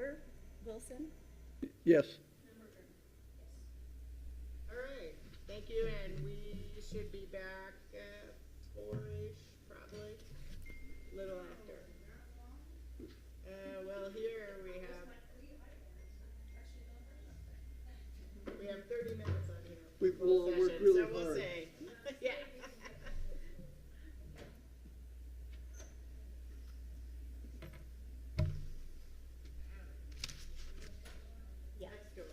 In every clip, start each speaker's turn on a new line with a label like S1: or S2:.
S1: Member Wilson?
S2: Yes.
S3: All right, thank you, and we should be back at 4-ish, probably, a little after. Well, here we have 30 minutes on here.
S2: We've
S3: Full
S2: all worked
S3: session,
S2: really
S3: so we'll
S2: hard.
S3: see. Yeah.
S1: Yeah.
S3: Next door.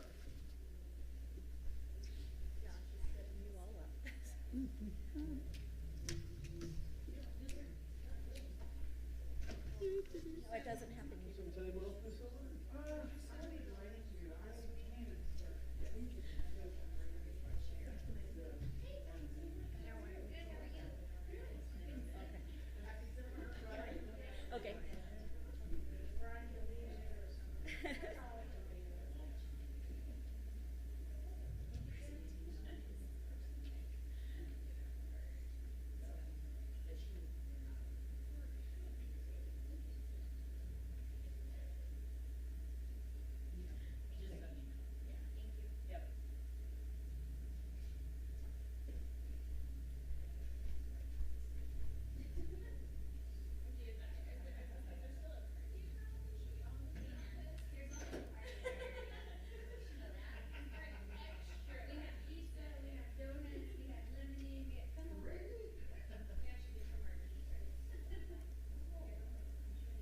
S1: Josh is setting you all up. No, it doesn't happen usually. Okay.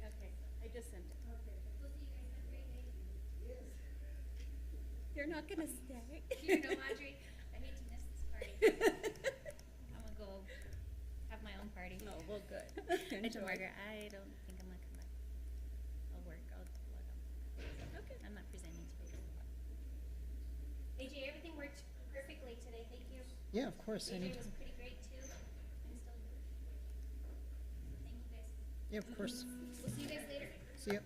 S1: Okay, I just sent it. You're not gonna stay?
S4: You know, Audrey, I hate to miss this party. I'm gonna go have my own party.
S1: Oh, well, good.
S4: I told
S1: Enjoy.
S4: Margaret, I don't think I'm gonna come back. I'll work, I'll log on.
S1: Okay.
S4: I'm not presenting today. AJ, everything worked perfectly today, thank you.
S5: Yeah, of course.
S4: AJ was pretty great too. I'm still here. Thank you guys.
S5: Yeah, of course.
S4: We'll see you guys later.
S5: See ya.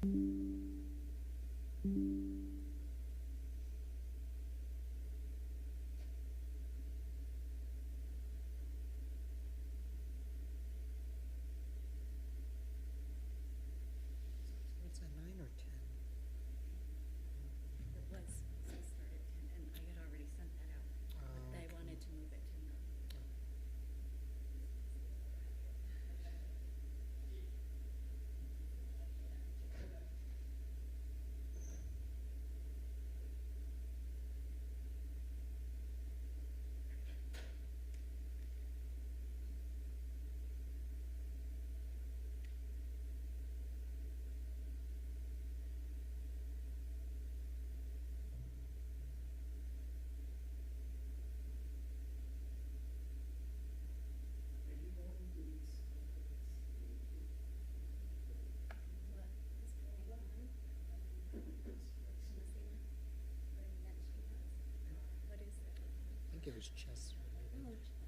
S2: What's that, 9 or 10?
S1: It was supposed to start at 10, and I had already sent that out, but they
S2: Okay.
S1: wanted to move it to 9. What is going on? Thomasina? Learning that she has. What is it?
S2: I think it was chess related.
S1: Oh, chess.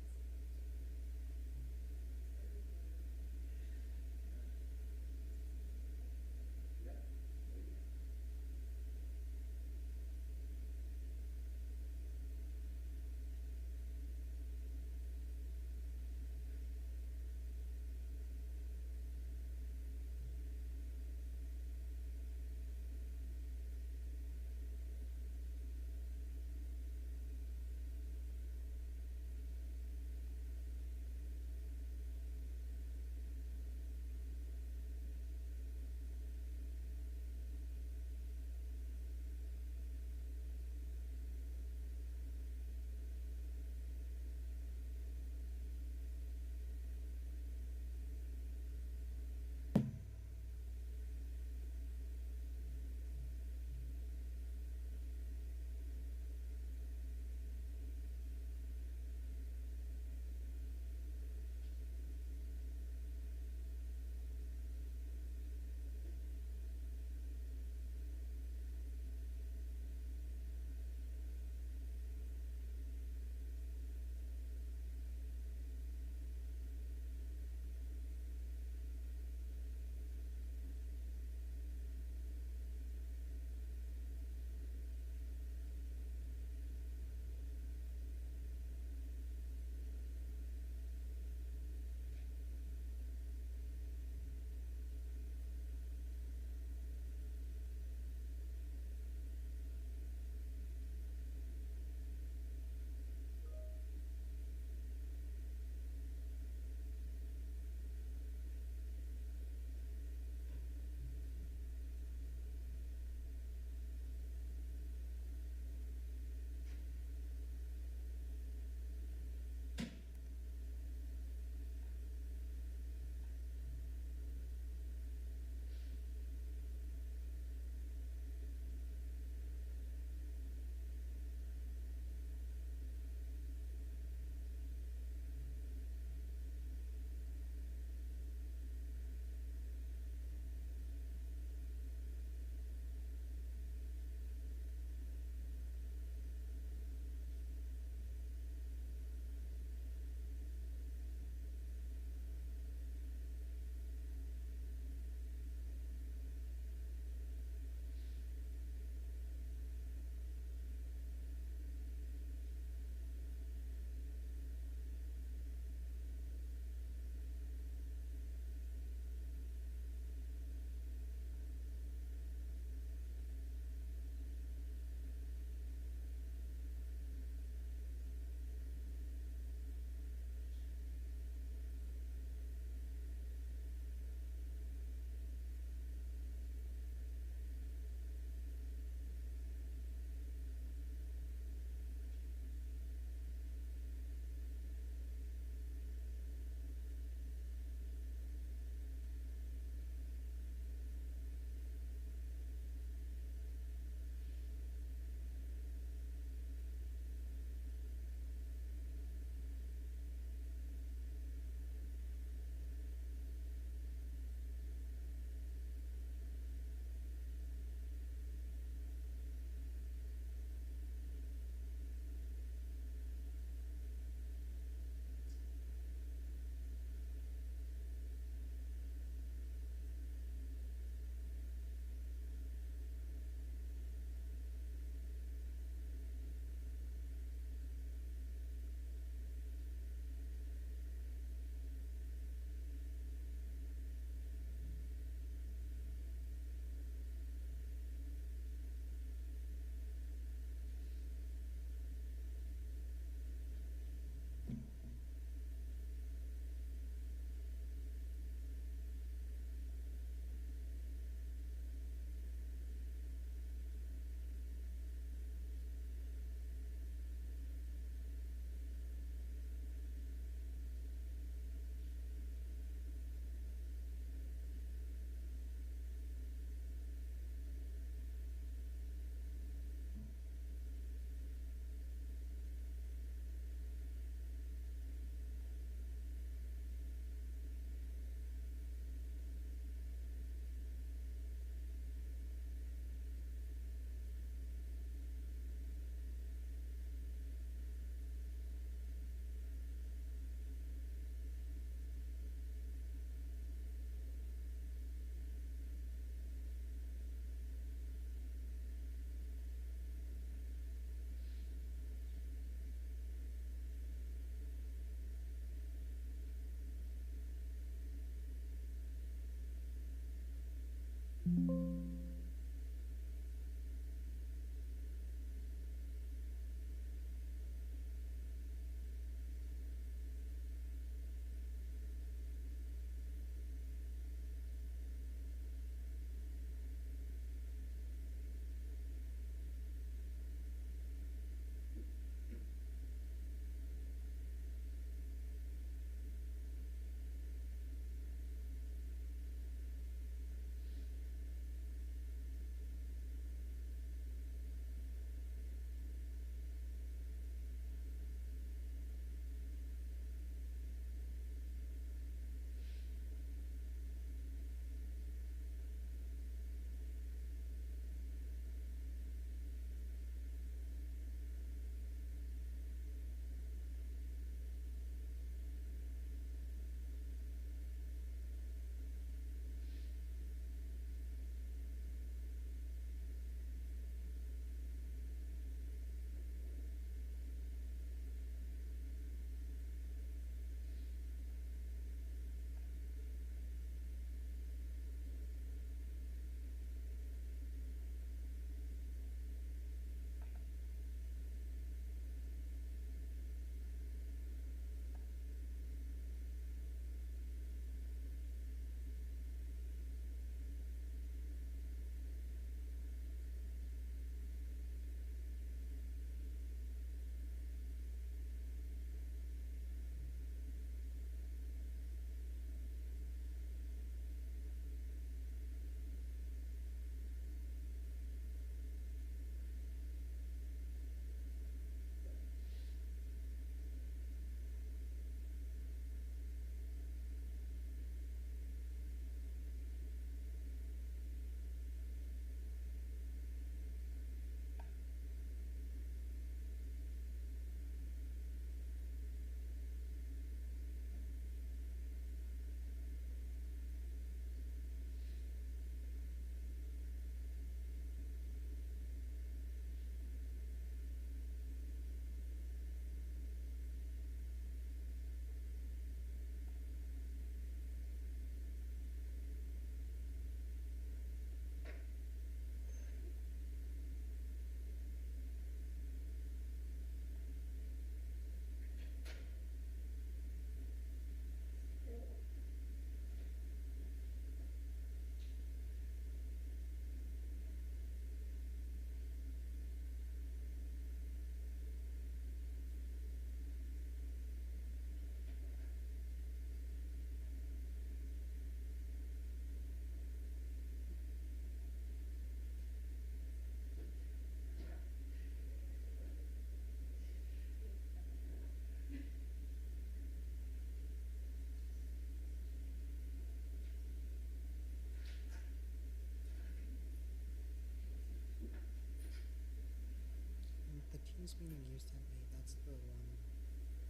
S2: Teams meeting you sent me, that's the one.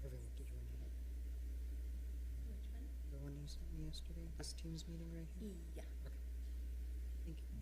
S2: Everyone, did you want it?
S1: Which one?
S2: The one you sent me yesterday? This Teams meeting right here?
S1: Yeah.
S2: Okay. Thank you.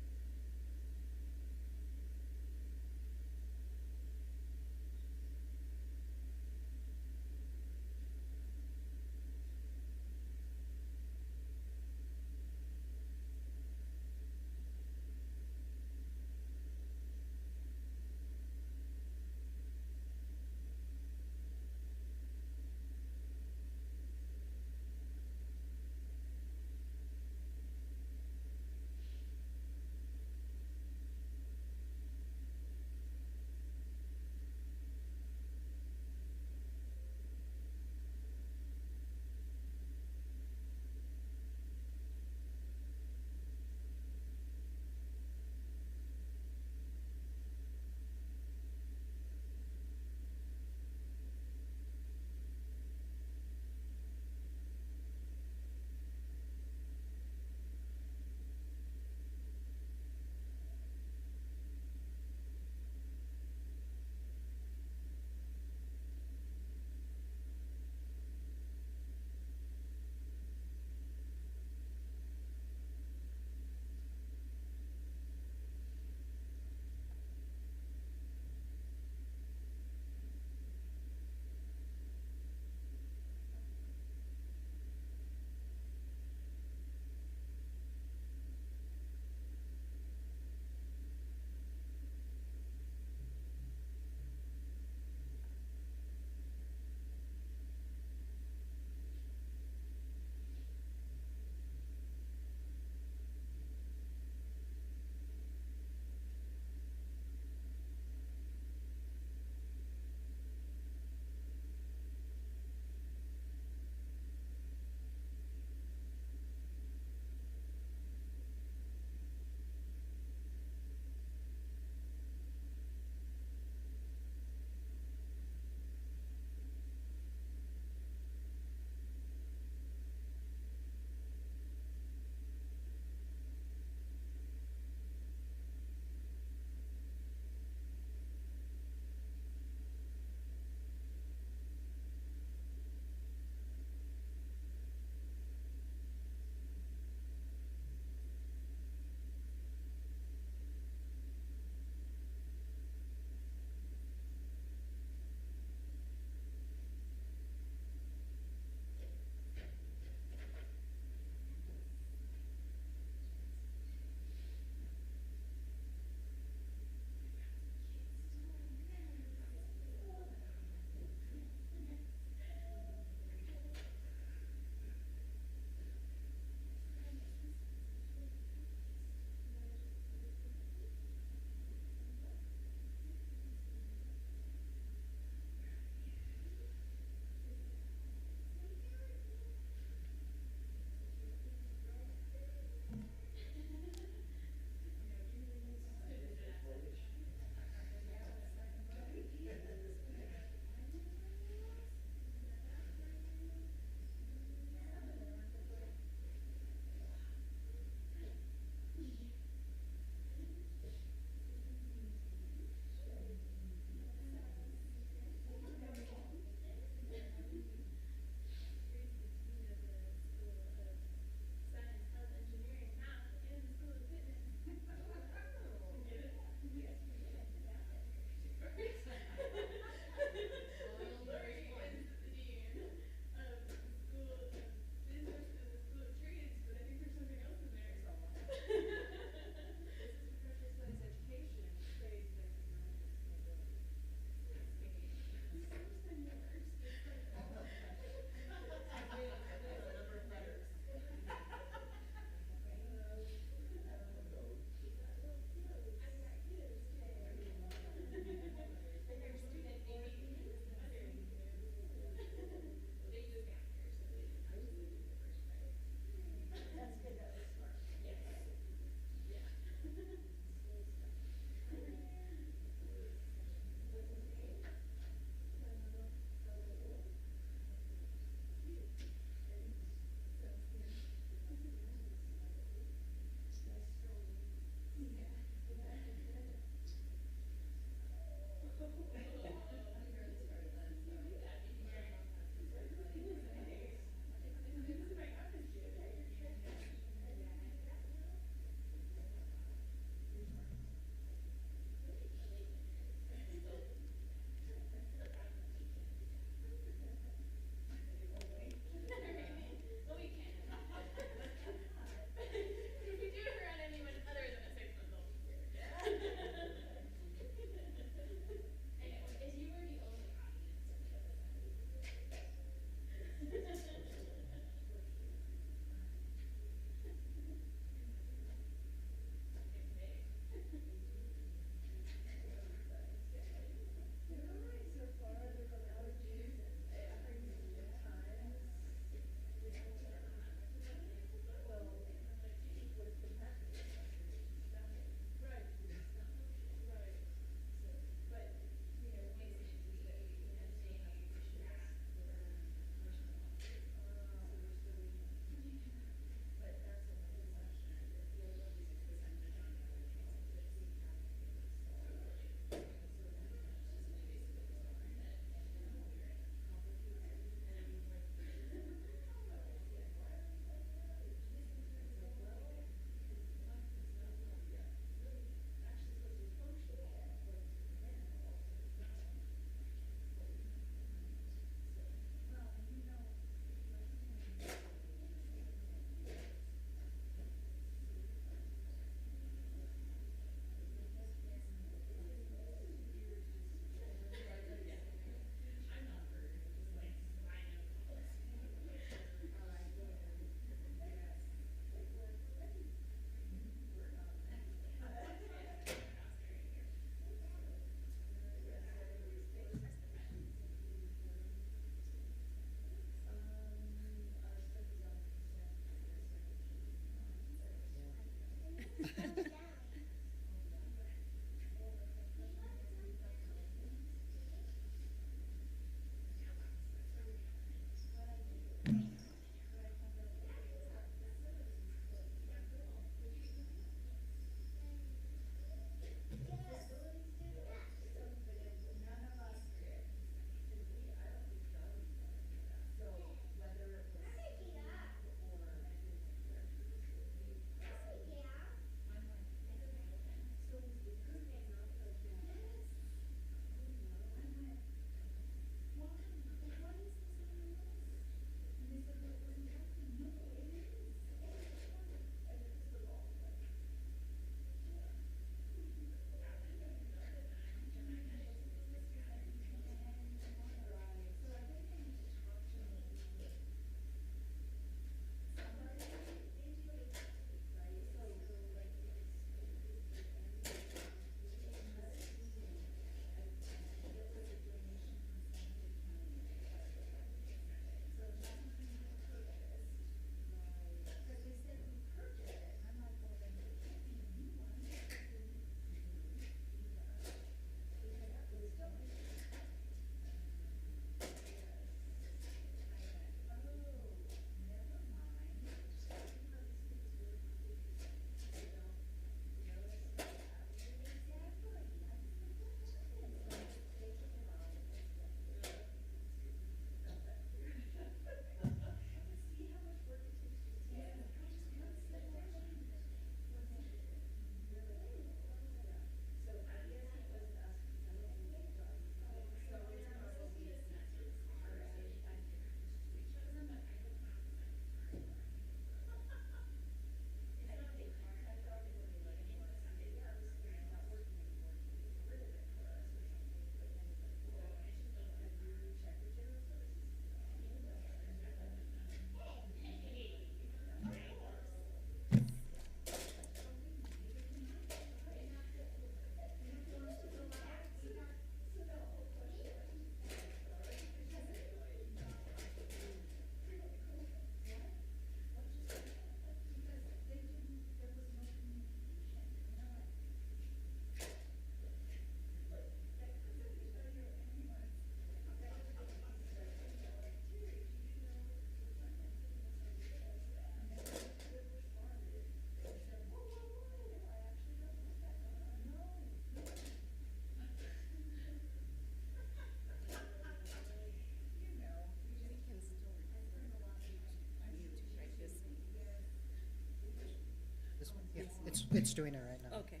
S2: It's doing it right now.
S1: Okay.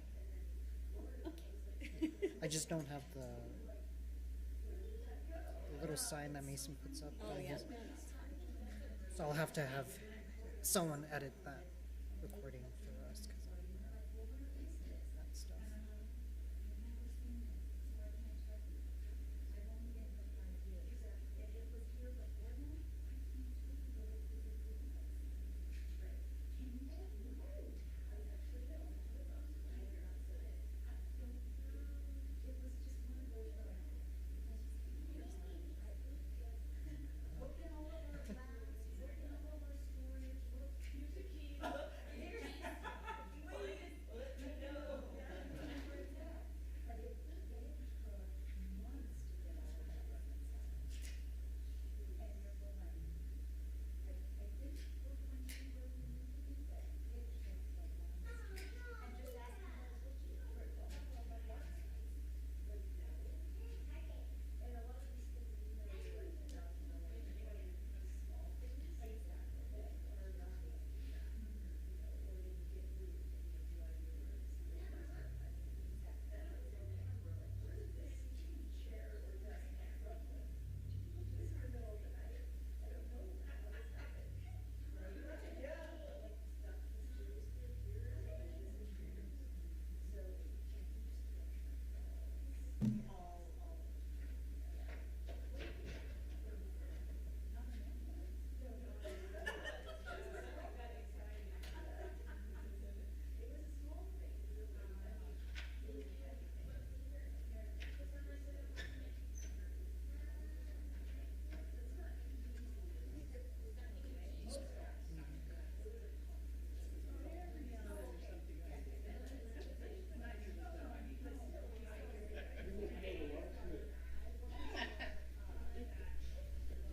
S2: I just don't have the little sign that Mason puts up.
S1: Oh,
S2: on
S1: yeah.
S2: his- So I'll have to have someone edit that recording for us, 'cause I don't know that stuff.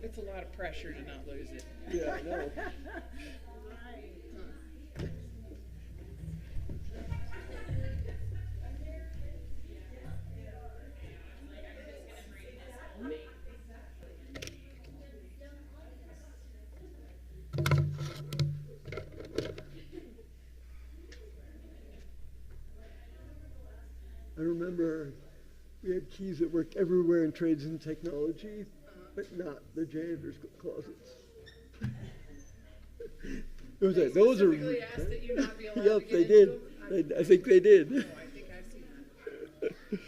S3: It's a lot of pressure to not lose it.
S5: Yeah, I know. I remember we had keys that worked everywhere in trades and technology, but not the janitor's closets. It was like, those are.
S3: Specifically asked that you not be allowed
S5: Yep,
S3: to get
S5: they
S3: into
S5: did.
S3: them?
S5: I think they did.
S3: Oh, I think I've seen that.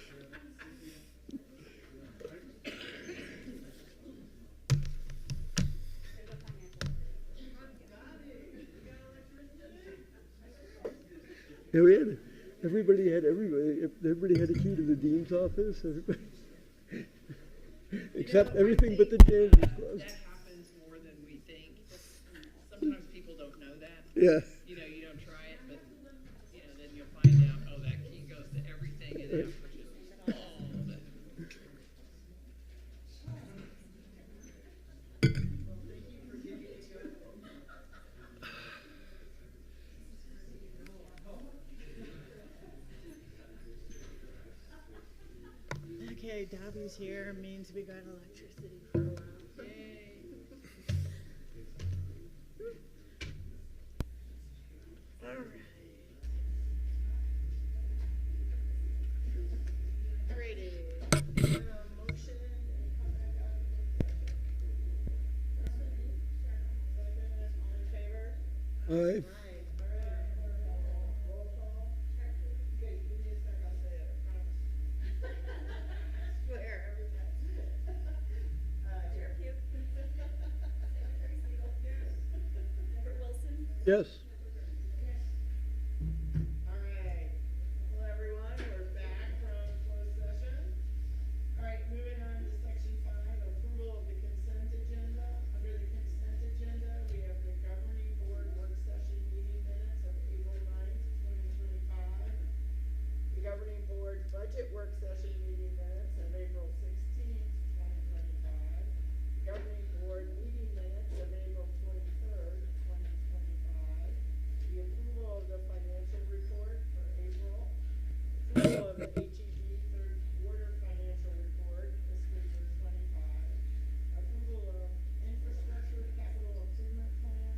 S5: Yeah, everybody had a key to the dean's office. Everybody, except
S3: You know, I
S5: everything but the
S3: think,
S5: janitor's closet.
S3: that happens more than we think. Sometimes people don't know that.
S5: Yeah.
S3: You know, you don't try it, but you know, then you'll find out, oh, that key goes to everything and that pushes all of it.
S6: Okay, Dobby's here means we got electricity for a while.
S3: Yay.
S6: All right. Alrighty. Motion. All in favor?
S5: Aye.
S6: Right. Roll call. Okay, give me a sec, I'll say it, I promise. I swear, every time. Chair Pugh. Secretary Siegel. Member Wilson.
S5: Yes.
S6: All right. Hello, everyone. We're back from closed session. All right, moving on to section 5, approval of the consent agenda. Under the consent agenda, we have the governing board work session meeting minutes of April 9th, 2025. The governing board budget work session meeting minutes of April 16th, 2025. The governing board meeting minutes of April 23rd, 2025. The approval of the financial report for April. Approval of the HEB third quarter financial report, fiscal year 25. Approval of infrastructure capital improvement plan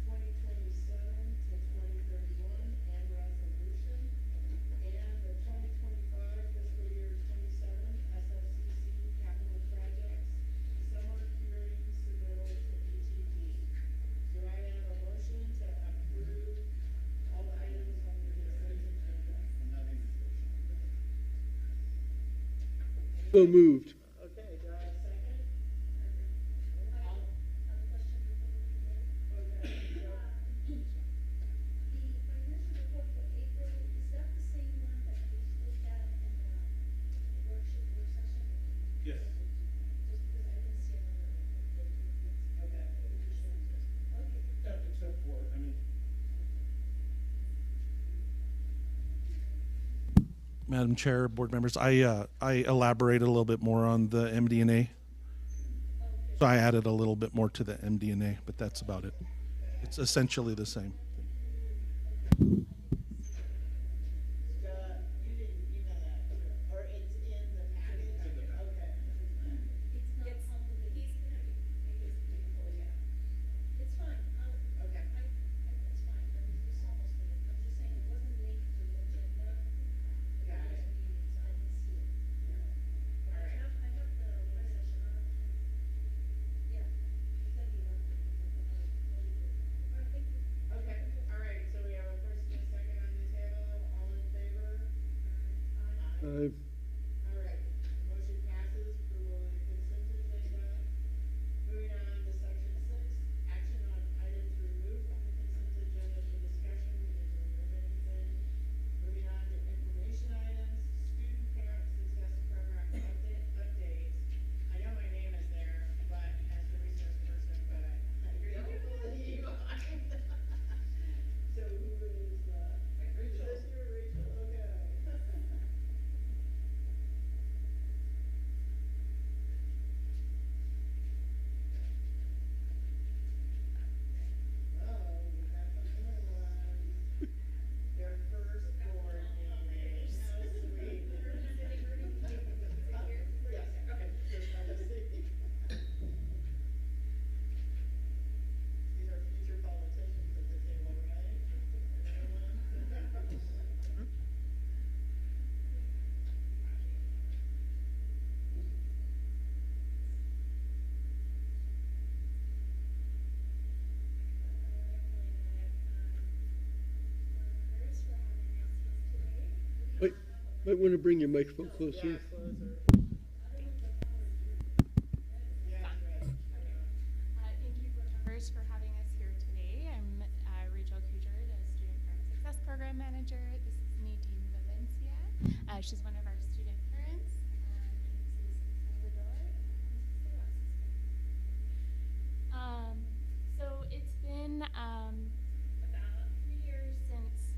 S6: 2027 to 2031 and resolution.
S5: So moved.
S6: Okay, do I have a second? All- Okay, so,
S7: The financial report for April, is that the same one that we looked at in the workshop work session?
S8: Yes.
S7: Just because I didn't see another update.
S6: okay.
S7: Okay.
S8: Except for, I mean. Madam Chair, board members, I elaborated a little bit more on the MD&A. So I added a little bit more to the MD&A, but that's about it. It's essentially the same.
S6: You didn't email that, or it's in the package? Okay.
S7: It's not complicated. It's fine,
S6: Okay.
S7: it's fine, I'm just almost there. I'm just saying it wasn't linked to the agenda.
S6: Got it.
S7: I didn't see it.
S6: All right.
S7: I have the work session on. Yeah. You said you wanted to, all right, thank you.
S6: Okay, all right, so we have a first and a second on the table, all in favor? Aye. All right, motion passes, approval of the consent agenda. Moving on to section 6, action on items removed from the consent agenda for discussion, we didn't remove anything. Moving on to information items, student parent success program updates. I know my name is there, but as the resource person, but I don't believe I'm. So who is, Rachel? Is this you, Rachel? Okay. Oh, you got some new ones. Your first board meeting. How sweet. Yes, okay, just have a seat. These are future politicians at the table, right? Everyone?
S5: Might want to bring your microphone
S6: Yeah,
S5: closer.
S6: closer. Yeah, right.
S9: Thank you, board members, for having us here today. I'm Rachel Kujer, the Student Parent Success Program Manager. This is Nadine Valencia. She's one of our student parents. And this is Salvador and Celeste. So it's been about 3 years since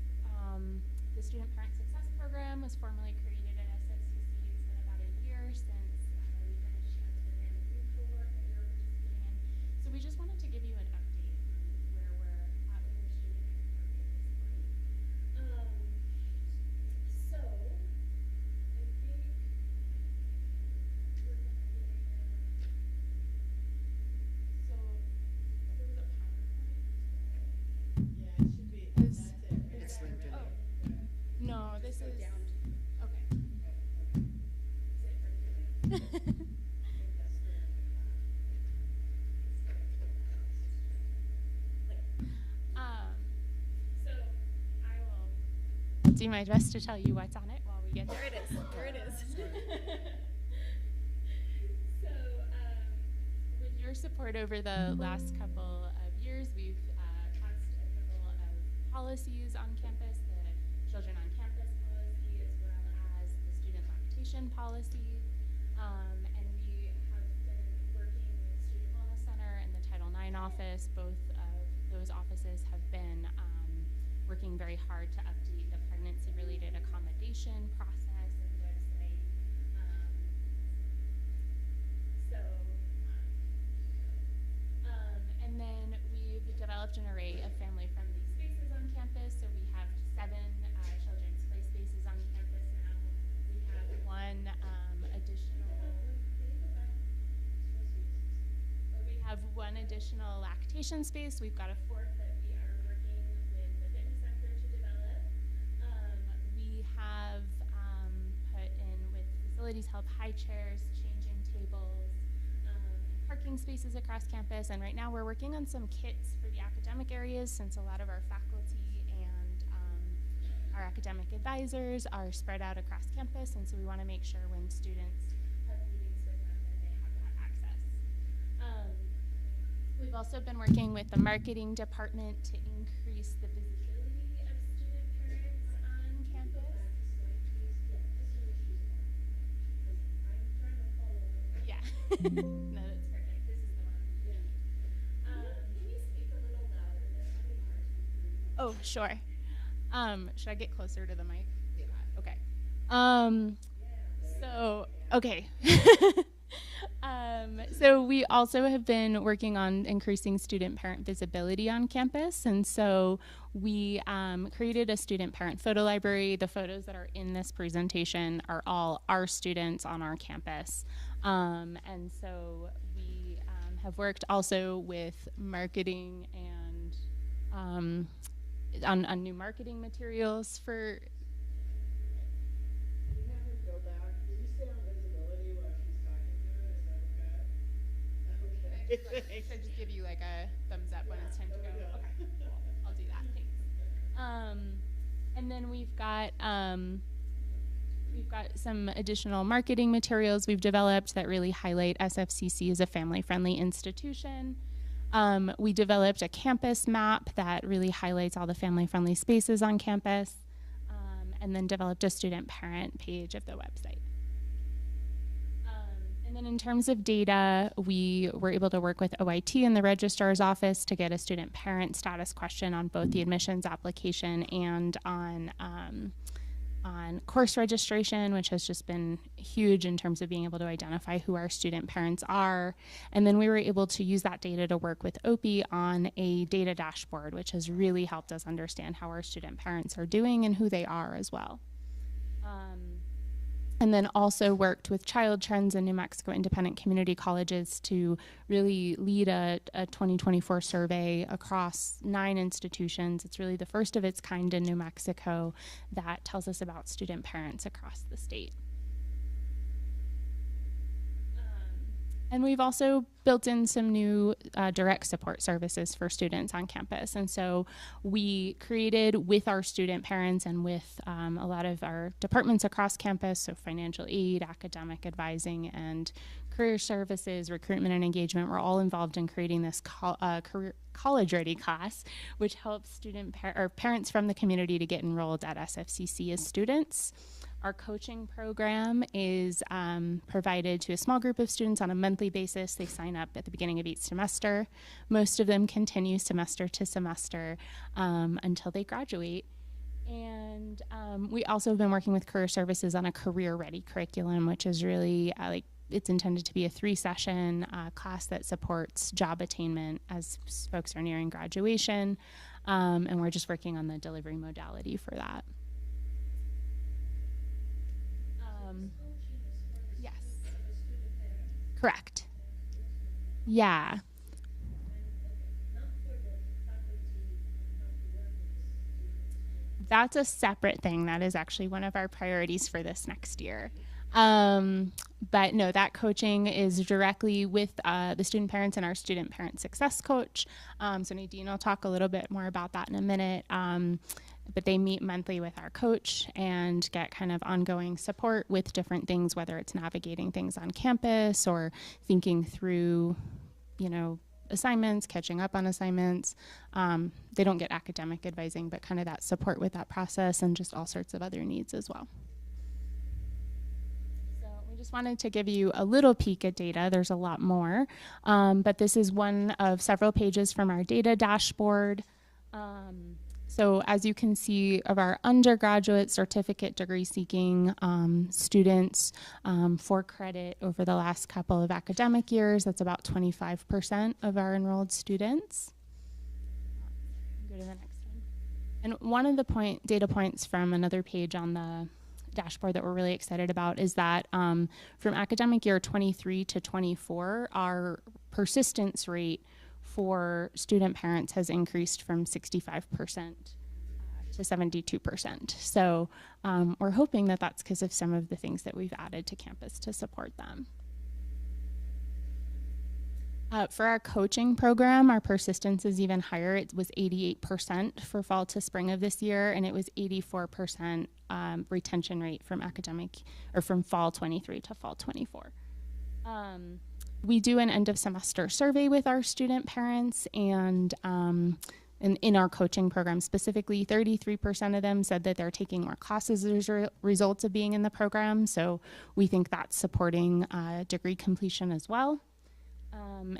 S9: the Student Parent Success Program was formally created at SFCC. It's been about a year since we finished our program review cohort that we were participating in. So we just wanted to give you an update on where we're at with our student parent program at this point. So I think we're gonna so there was a PowerPoint.
S6: Yeah, it should be,
S9: Is-
S6: that's it. right
S2: It's
S6: there.
S2: linked in.
S9: Oh, no, this is okay. So I will do my best to tell you what's on it while we get there.
S1: There it is, there it is.
S9: So, with your support over the last couple of years, we've passed a couple of policies on campus, the Children on Campus policy, as well as the Student Lactation policy. And we have been working with Student Wellness Center and the Title IX office. Both of those offices have been working very hard to update the pregnancy-related accommodation process and website. And then we've developed an array of family-friendly spaces on campus. So we have 7 children's play spaces on campus now. We have one additional lactation space. We've got a 4th that we are working with the fitness center to develop. We have put in with facilities help high chairs, changing tables, parking spaces across campus, and right now we're working on some kits for the academic areas since a lot of our faculty and our academic advisors are spread out across campus, and so we want to make sure when students have also been working with the marketing department to increase the visibility of student parents on campus. Yeah. No, that's perfect. This is the one.
S7: Can you speak a little louder? They're having a hard time hearing you.
S9: Oh, sure. Should I get closer to the mic?
S2: Yeah.
S9: Okay. So, okay. So we also have been working on increasing student parent visibility on campus. And so we created a student parent photo library. The photos that are in this presentation are all our students on our campus. And so we have worked also with marketing and on new marketing materials for.
S6: Can you have him go back? Can you stay on visibility while she's talking to it? Is that okay?
S9: Should I just give you like a thumbs up when it's time to go? Okay, cool. I'll do that. Thanks. And then we've got some additional marketing materials we've developed that really highlight SFCC as a family-friendly institution. We developed a campus map that really highlights all the family-friendly spaces on campus, and then developed a student-parent page of the website. And then in terms of data, we were able to work with OIT in the registrar's office to get a student-parent status question on both the admissions application and on course registration, which has just been huge in terms of being able to identify who our student parents are. And then we were able to use that data to work with OPI on a data dashboard, which has really helped us understand how our student parents are doing and who they are as well. And then also worked with Child Trends and New Mexico Independent Community Colleges to really lead a 2024 survey across 9 institutions. It's really the first of its kind in New Mexico that tells us about student parents across the state. And we've also built in some new direct support services for students on campus. And so we created with our student parents and with a lot of our departments across campus, so financial aid, academic advising, and career services, recruitment and engagement, we're all involved in creating this career college-ready class, which helps parents from the community to get enrolled at SFCC as students. Our coaching program is provided to a small group of students on a monthly basis. They sign up at the beginning of each semester. Most of them continue semester to semester until they graduate. And we also have been working with career services on a career-ready curriculum, which is really it's intended to be a 3-session class that supports job attainment as folks are nearing graduation. And we're just working on the delivery modality for that. Yes. Correct. Yeah. That's a separate thing. That is actually one of our priorities for this next year. But no, that coaching is directly with the student parents and our student parent success coach. So Nadine will talk a little bit more about that in a minute. But they meet monthly with our coach and get kind of ongoing support with different things, whether it's navigating things on campus or thinking through, assignments, catching up on assignments. They don't get academic advising, but kind of that support with that process and just all sorts of other needs as well. So we just wanted to give you a little peek at data. There's a lot more, but this is one of several pages from our data dashboard. So as you can see, of our undergraduate certificate degree seeking students for credit over the last couple of academic years, that's about 25% of our enrolled students. Go to the next one. And one of the data points from another page on the dashboard that we're really excited about is that from academic year 23 to 24, our persistence rate for student parents has increased from 65% to 72%. So we're hoping that that's because of some of the things that we've added to campus to support them. For our coaching program, our persistence is even higher. It was 88% for fall to spring of this year, and it was 84% retention rate from from fall 23 to fall 24. we do an end of semester survey with our student parents, and in our coaching program specifically, 33% of them said that they're taking more classes as a result of being in the program. So we think that's supporting degree completion as well.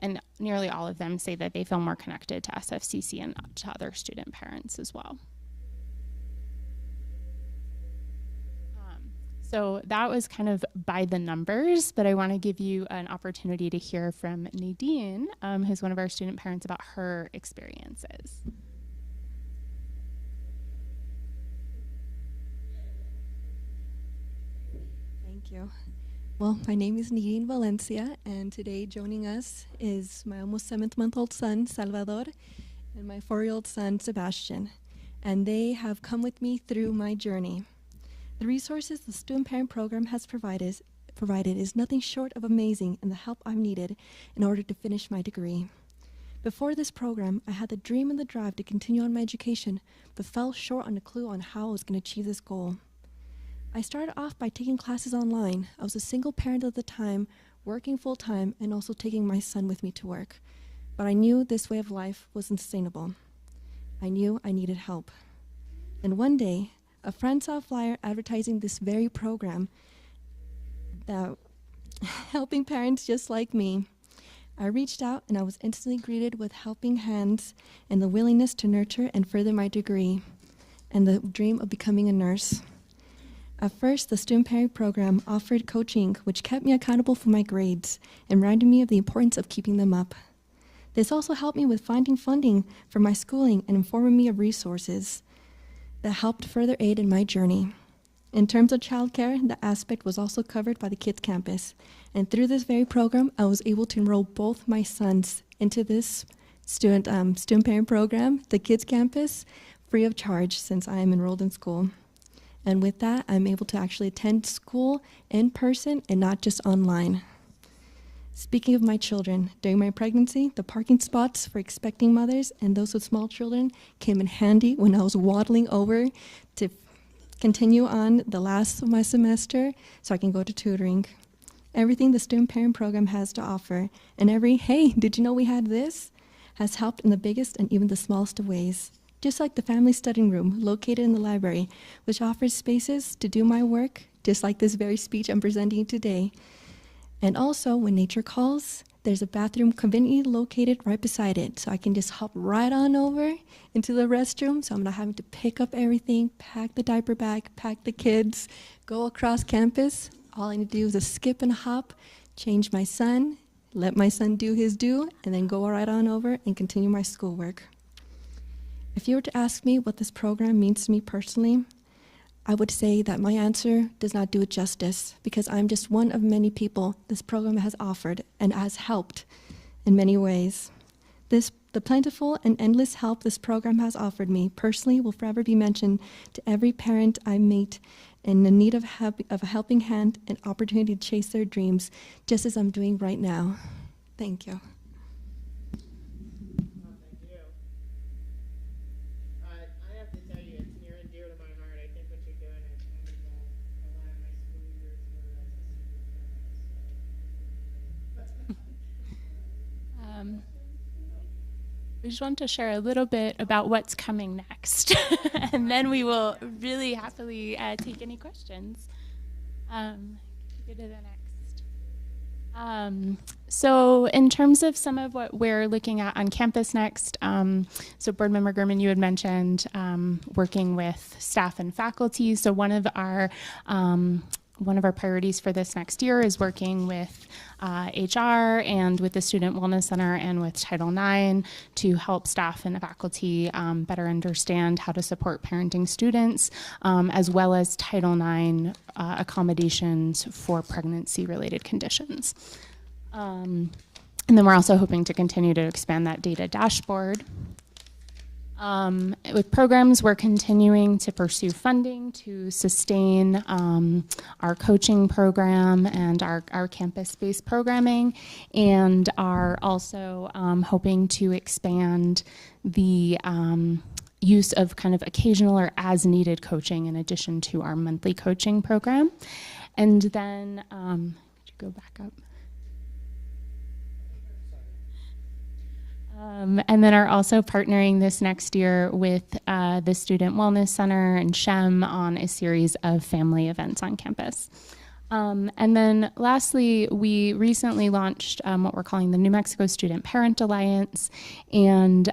S9: And nearly all of them say that they feel more connected to SFCC and to other student parents as well. So that was kind of by the numbers, but I want to give you an opportunity to hear from Nadine, who's one of our student parents, about her experiences.
S10: Thank you. Well, my name is Nadine Valencia, and today joining us is my almost 7-month-old son, Salvador, and my 4-year-old son, Sebastian. And they have come with me through my journey. The resources the student parent program has provided is nothing short of amazing, and the help I've needed in order to finish my degree. Before this program, I had the dream and the drive to continue on my education, but fell short on a clue on how I was going to achieve this goal. I started off by taking classes online. I was a single parent at the time, working full-time, and also taking my son with me to work. But I knew this way of life wasn't sustainable. I knew I needed help. And one day, a friend saw a flyer advertising this very program that helping parents just like me. I reached out, and I was instantly greeted with helping hands and the willingness to nurture and further my degree and the dream of becoming a nurse. At first, the student parent program offered coaching, which kept me accountable for my grades and reminded me of the importance of keeping them up. This also helped me with finding funding for my schooling and informing me of resources that helped further aid in my journey. In terms of childcare, the aspect was also covered by the Kids Campus. And through this very program, I was able to enroll both my sons into this student parent program, the Kids Campus, free of charge since I am enrolled in school. And with that, I'm able to actually attend school in person and not just online. Speaking of my children, during my pregnancy, the parking spots for expecting mothers and those with small children came in handy when I was waddling over to continue on the last of my semester so I can go to tutoring. Everything the student parent program has to offer, and every, hey, did you know we had this, has helped in the biggest and even the smallest of ways. Just like the family studying room located in the library, which offers spaces to do my work, just like this very speech I'm presenting today. And also, when nature calls, there's a bathroom conveniently located right beside it, so I can just hop right on over into the restroom, so I'm not having to pick up everything, pack the diaper bag, pack the kids, go across campus. All I need to do is a skip and a hop, change my son, let my son do his due, and then go right on over and continue my schoolwork. If you were to ask me what this program means to me personally, I would say that my answer does not do it justice, because I'm just one of many people this program has offered and has helped in many ways. The plentiful and endless help this program has offered me personally will forever be mentioned to every parent I meet in the need of a helping hand and opportunity to chase their dreams, just as I'm doing right now. Thank you.
S9: We just want to share a little bit about what's coming next, and then we will really happily take any questions. Go to the next. So in terms of some of what we're looking at on campus next, so Board Member Gurman, you had mentioned working with staff and faculty. So one of our priorities for this next year is working with HR and with the Student Wellness Center and with Title IX to help staff and faculty better understand how to support parenting students, as well as Title IX accommodations for pregnancy-related conditions. And then we're also hoping to continue to expand that data dashboard. With programs, we're continuing to pursue funding to sustain our coaching program and our campus-based programming, and are also hoping to expand the use of kind of occasional or as-needed coaching in addition to our monthly coaching program. And then, could you go back up? And then are also partnering this next year with the Student Wellness Center and SHEM on a series of family events on campus. And then lastly, we recently launched what we're calling the New Mexico Student Parent Alliance. And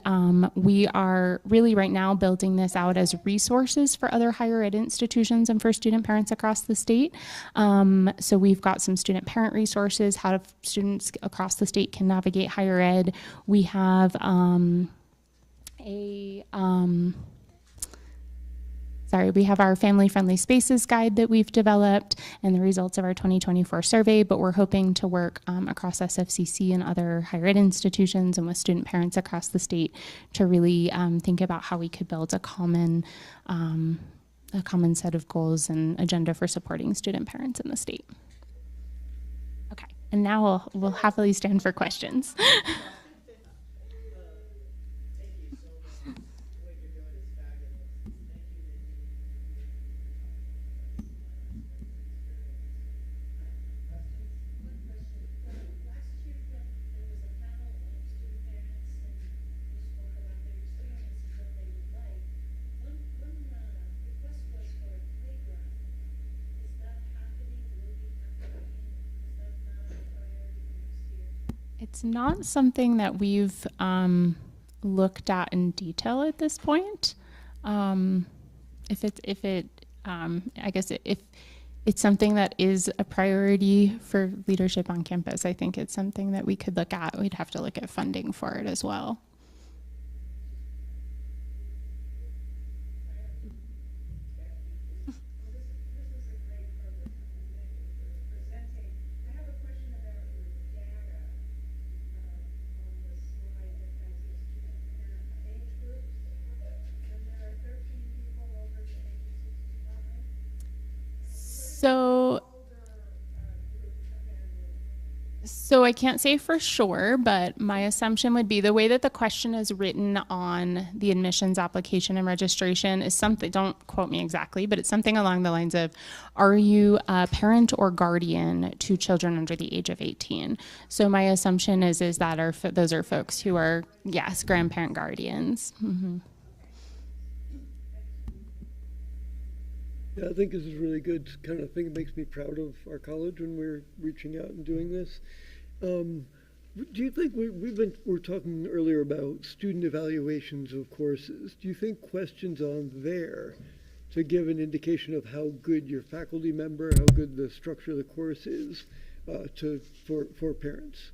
S9: we are really right now building this out as resources for other higher ed institutions and for student parents across the state. So we've got some student parent resources, how students across the state can navigate higher ed. We have we have our family-friendly spaces guide that we've developed and the results of our 2024 survey, but we're hoping to work across SFCC and other higher ed institutions and with student parents across the state to really think about how we could build a common set of goals and agenda for supporting student parents in the state. Okay, and now we'll happily stand for questions. It's not something that we've looked at in detail at this point. If it's something that is a priority for leadership on campus, I think it's something that we could look at. We'd have to look at funding for it as well. So I can't say for sure, but my assumption would be the way that the question is written on the admissions application and registration is something, don't quote me exactly, but it's something along the lines of, are you a parent or guardian to children under the age of 18? So my assumption is that those are folks who are, yes, grandparent guardians. Mm-hmm.
S5: Yeah, I think this is really good kind of thing. It makes me proud of our college when we're reaching out and doing this. Do you think we're talking earlier about student evaluations of courses? Do you think questions on there to give an indication of how good your faculty member, how good the structure of the course is for parents?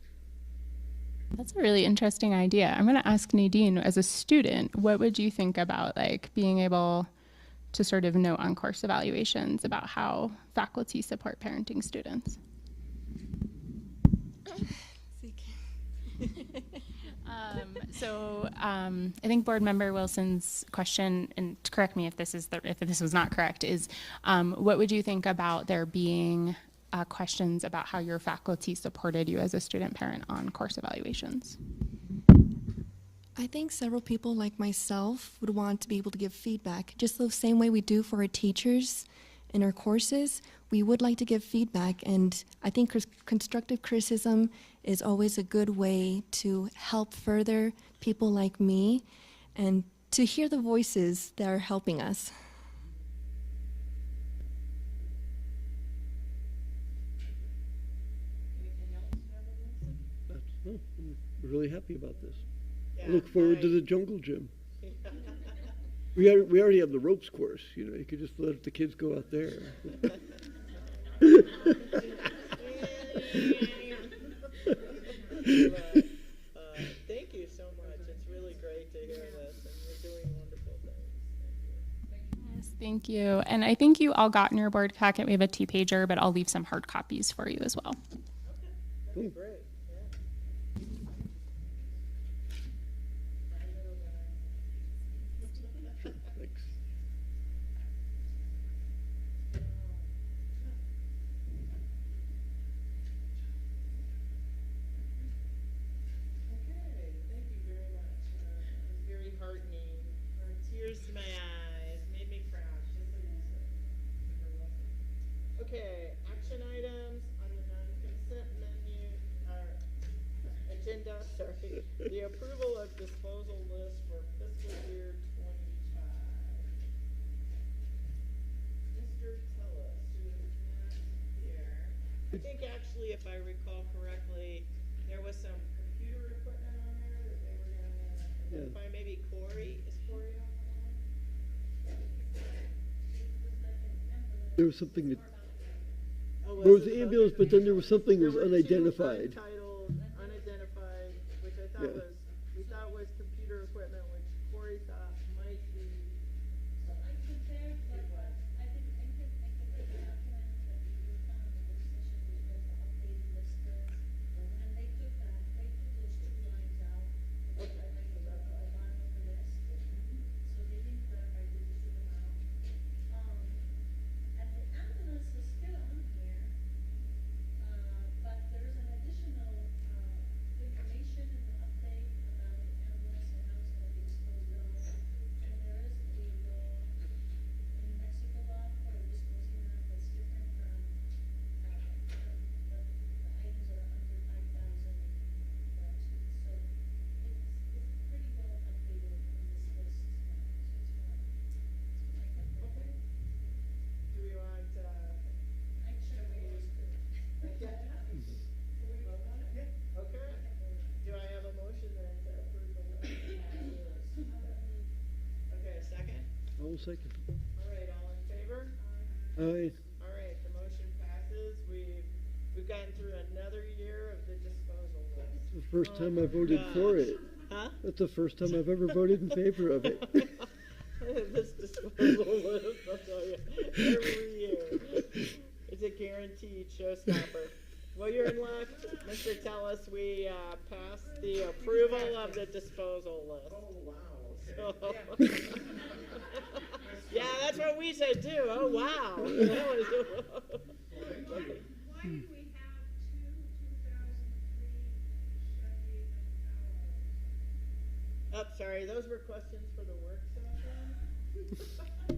S9: That's a really interesting idea. I'm going to ask Nadine, as a student, what would you think about being able to sort of note on course evaluations about how faculty support parenting students? I think Board Member Wilson's question, and correct me if this was not correct, is what would you think about there being questions about how your faculty supported you as a student parent on course evaluations?
S10: I think several people like myself would want to be able to give feedback, just the same way we do for our teachers in our courses. We would like to give feedback, and I think constructive criticism is always a good way to help further people like me and to hear the voices that are helping us.
S5: I'm really happy about this.
S6: Yeah,
S5: I look forward to the jungle gym. We already have the ropes course. You could just let the kids go out there.
S6: Thank you so much. It's really great to hear this, and you're doing wonderful things.
S9: Yes, thank you. And I think you all got in your board packet. We have a 2-pager, but I'll leave some hard copies for you as well.
S6: Okay, that's great.
S5: Thanks.
S6: Okay, thank you very much. It was very heartening. Tears to my eyes, made me cry. Just like you said. Super welcome. Okay, action items on the non-consent menu, or agenda, sorry. The approval of of disposal list for fiscal year 25. Mr. Tellis, who is not here. I think actually, if I recall correctly, there was some computer equipment on there that they were gonna identify. Maybe Corey, is Corey on the line?
S5: There was something that,
S6: Oh,
S5: there was
S6: it
S5: the ambulance, but then there was something that was
S6: There were two
S5: unidentified.
S6: untitled, unidentified, which I thought
S5: Yeah.
S6: was, we thought was computer equipment, which Corey thought might be.
S7: So I compared what, I think, I compared the document that we worked on in the work session, which was the updated list is, and they took those two lines out, which I think was at the bottom of the list. So they didn't clarify, they just took them out. And the ambulance is still on here, but there's an additional, information in the update about the ambulance and how it's gonna be disposed of. And there is a law in New Mexico law for disposing of that's different from, the items that are under 5,000 bucks. So it's pretty well updated in this list now, so it's fine.
S6: Okay. Do we want,
S7: I should have always could.
S6: yeah, can we vote on it? Yeah. Okay. Do I have a motion then to approve the list? Okay, a second?
S5: I'll second.
S6: All right, all in favor?
S5: Aye.
S6: All right, the motion passes. We've gotten through another year of the disposal list.
S5: The first time I voted
S6: gosh.
S5: for it.
S6: Huh?
S5: That's the first time I've ever voted in favor of it.
S6: This disposal list, I'll tell you, every year. It's a guaranteed showstopper. Well, you're in luck, Mr. Tellis. We passed the approval of the disposal list. Oh, wow. Yeah, that's what we said too. Oh, wow.
S7: Why do we have two 2003 Chevy
S6: Oh, sorry, those were questions for the work session?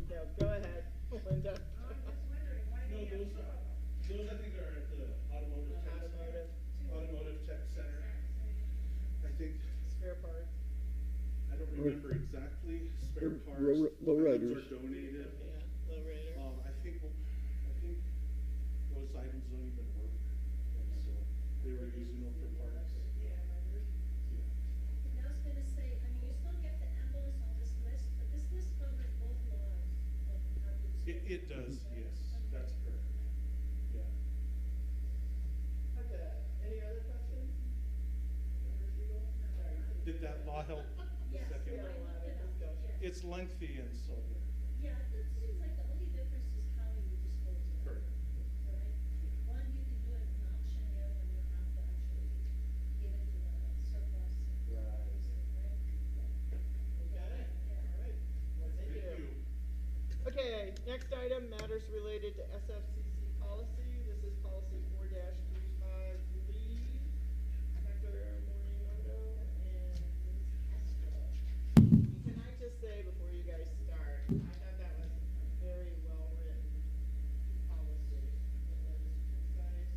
S6: No, go ahead, Linda.
S8: Those I think are at the automotive tech center. I think,
S6: Spare parts.
S8: I don't remember exactly, spare
S5: Or
S8: parts.
S5: lowriders.
S8: Items are donated.
S6: Yeah, lowrider.
S8: I think those items don't even work, and so they were using them for parts.
S7: And I was gonna say, I mean, you still get the ambulance on this list, but this list covers both laws of how to dispose.
S8: It does, yes, that's correct. Yeah.
S6: Okay, any other questions? Member Siegel? Sorry.
S8: Did that law help the
S7: Yes,
S8: second
S7: I
S8: one?
S7: looked it up, yeah.
S8: It's lengthy and so,
S7: Yeah, it seems like the only difference is how you dispose of it.
S8: correct.
S7: Right? One, you can do it in auction, the other one you have to actually give it to the surplus.
S8: Right.
S7: Right?
S6: Okay, all right. Well, thank you. Okay, next item, matters related to SFCC policy. This is policy 4-35 leave. Dr. Morimoto and Ms. Castro. Can I just say before you guys start, I thought that was a very well-written policy. It was concise,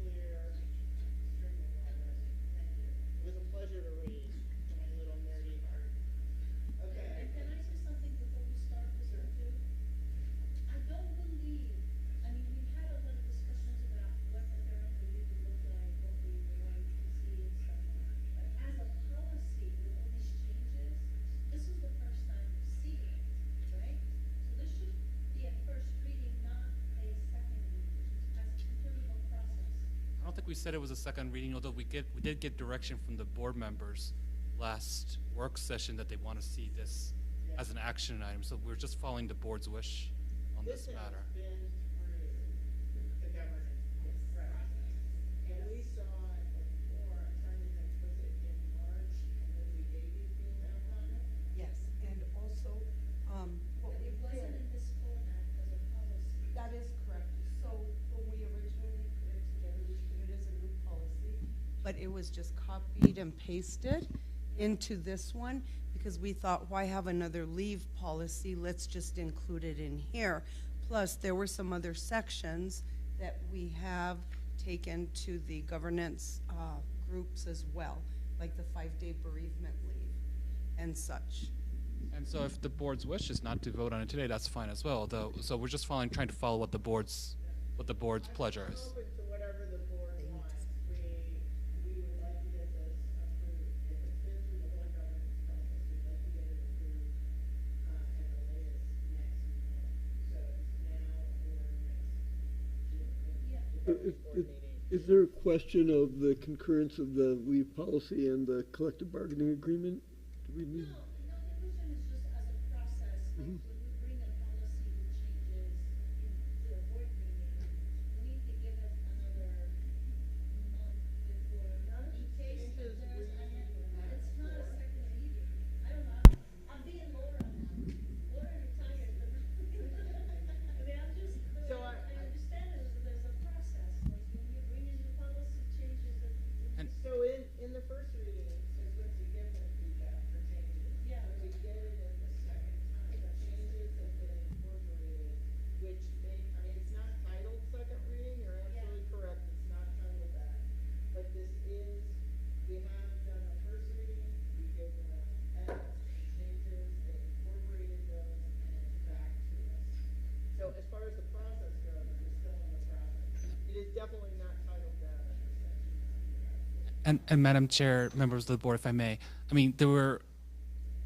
S6: clear, extremely well-written. Thank you. It was a pleasure to read, my little nerdy heart. Okay.
S7: And can I say something before we start this one too? I don't believe, I mean, we've had a lot of discussions about what the parental leave would look like, what we would like to see and stuff. But as a policy with all these changes, this is the first time we're seeing it, right? So this should be a first reading, not a second reading, as in terms of process.
S11: I don't think we said it was a second reading, although we did get direction from the board members last work session that they want to see this as an action item. So we're just following the board's wish on this
S6: This has
S11: matter.
S6: been through the governance process. And we saw it before, I'm trying to think, was it in March, and then we gave you feedback on it?
S12: Yes, and also, what
S7: But
S12: we
S7: it wasn't
S12: did,
S7: in this format as a policy.
S12: that is correct. So when we originally put it together, we put it as a new policy, but it was just copied and pasted into this one, because we thought, why have another leave policy? Let's just include it in here. Plus, there were some other sections that we have taken to the governance groups as well, like the 5-day bereavement leave. and such.
S11: And so if the board's wish is not to vote on it today, that's fine as well, though. So we're just trying to follow what the board's pleasure
S6: I'm
S11: is.
S6: open to whatever the board wants. We would like to get this approved, if it's been through the whole government process, we'd like to get it approved, at the latest next meeting. So it's now or next June, the board meeting.
S5: Is there a question of the concurrence of the leave policy and the collective bargaining agreement? Do we need?
S7: No, the question is just as a process, like when we bring a policy with changes into a board meeting, we need to give it another month before, in case that there's any, it's not a second reading. I don't know, I'm being Laura now. Laura retired, but I mean, I'm just,
S6: So
S7: I understand there's a process, like when you bring in the policy changes that.
S6: So in the first reading, since once we give them feedback for changes,
S7: Yeah.
S6: when we get it in the second time, the changes have been incorporated, which may, I mean, it's not titled second reading, you're absolutely correct, it's not titled that. But this is, we have done a first reading, we give them edits and changes, they incorporated those, and it's back to us. So as far as the process goes, we're still in the process. It is definitely not titled that under section.
S11: And Madam Chair, members of the board, if I may, I mean,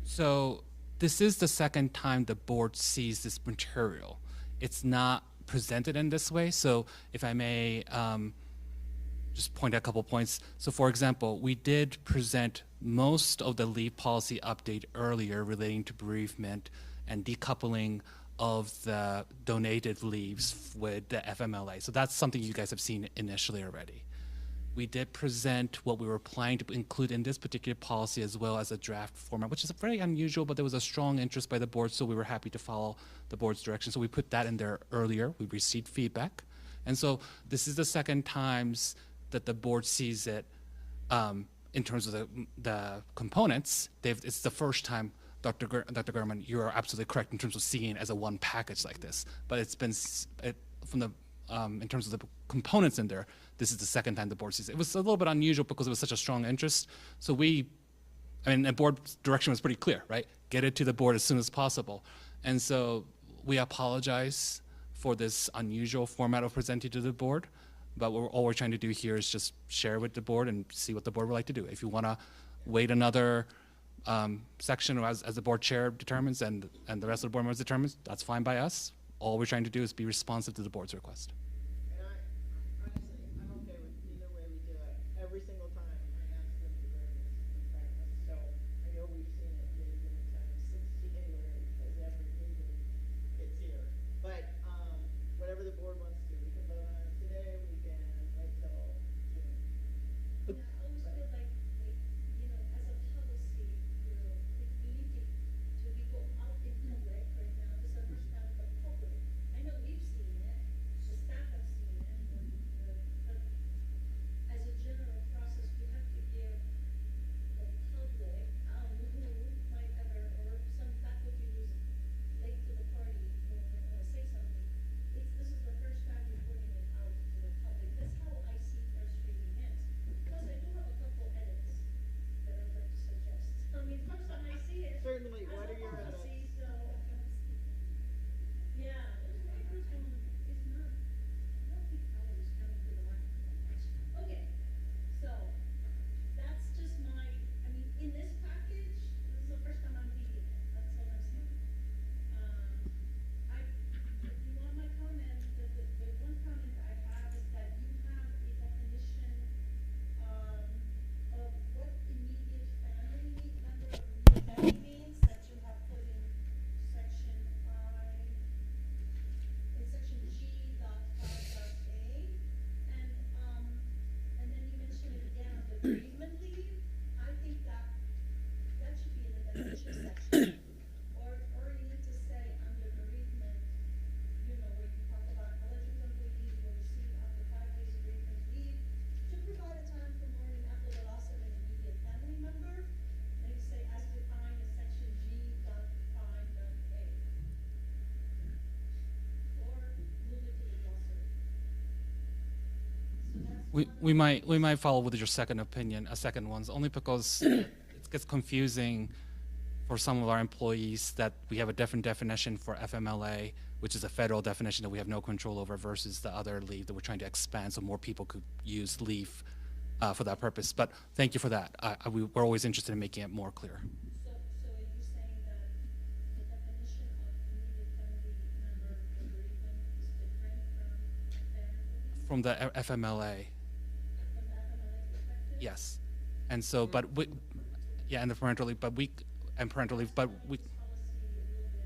S11: so this is the second time the board sees this material. It's not presented in this way. So if I may just point out a couple points. So for example, we did present most of the leave policy update earlier relating to bereavement and decoupling of the donated leaves with the FMLA. So that's something you guys have seen initially already. We did present what we were planning to include in this particular policy as well as a draft format, which is very unusual, but there was a strong interest by the board, so we were happy to follow the board's direction. So we put that in there earlier. We received feedback. And so this is the second times that the board sees it in terms of the components. It's the first time, Dr. Gurman, you are absolutely correct in terms of seeing it as a one package like this. But it's been, from the in terms of the components in there, this is the second time the board sees it. It was a little bit unusual because it was such a strong interest. So the board direction was pretty clear, right? Get it to the board as soon as possible. And so we apologize for this unusual format of presenting to the board, but all we're trying to do here is just share with the board and see what the board would like to do. If you want to wait another section as the board chair determines and the rest of the board members determines, that's fine by us. All we're trying to do is be responsive to the board's request.
S6: And honestly, I'm okay with either way we do it. Every single time I ask them to bring this in practice. So I know we've seen it many, many times since January because every meeting it's here. But whatever the board wants to do, we can vote on it today, we can wait till June.
S7: Yeah, I always feel like, you know, as a policy, you know, we need to we go out in public right now, this is the first time the public, I know we've seen it, the staff have seen it, but as a general process, we have to give the public, who might ever, or some faculty who's late to the party, who wanna say something, this is the first time we're putting it out to the public. That's how I see first reading is. Plus, I do have a couple edits that I'd like to suggest. I mean, first time I see it.
S6: Certainly,
S7: as
S6: what
S7: a
S6: are your edits?
S7: policy, so, yeah, the first one is not, I don't think colors coming to the microphone. Okay, so, that's just my, I mean, in this package, this is the first time I'm reading it, that's all I'm saying. If you want my comment, the one comment I have is that you have a definition, of what immediate family member of immediate family means that you have put in section G dot 5.a. And then you mentioned it again on the bereavement leave. I think that should be in the definition section. Or you need to say under bereavement, you know, where you talk about eligible employees will receive up to 5 days of bereavement leave to provide a time for mourning after the loss of an immediate family member. Maybe say as defined in section G.5.a. Or move it to the glossary. So that's
S11: We might follow with your second opinion, second ones, only because it gets confusing for some of our employees that we have a different definition for FMLA, which is a federal definition that we have no control over, versus the other leave that we're trying to expand so more people could use leave for that purpose. But thank you for that. We're always interested in making it more clear.
S7: So are you saying that the definition of immediate family member bereavement is different from parent leave?
S11: From the FMLA.
S7: From the FMLA perspective?
S11: Yes. And so, but we, yeah, and the parental leave, but we, and parental leave, but we,
S7: Policy a little bit,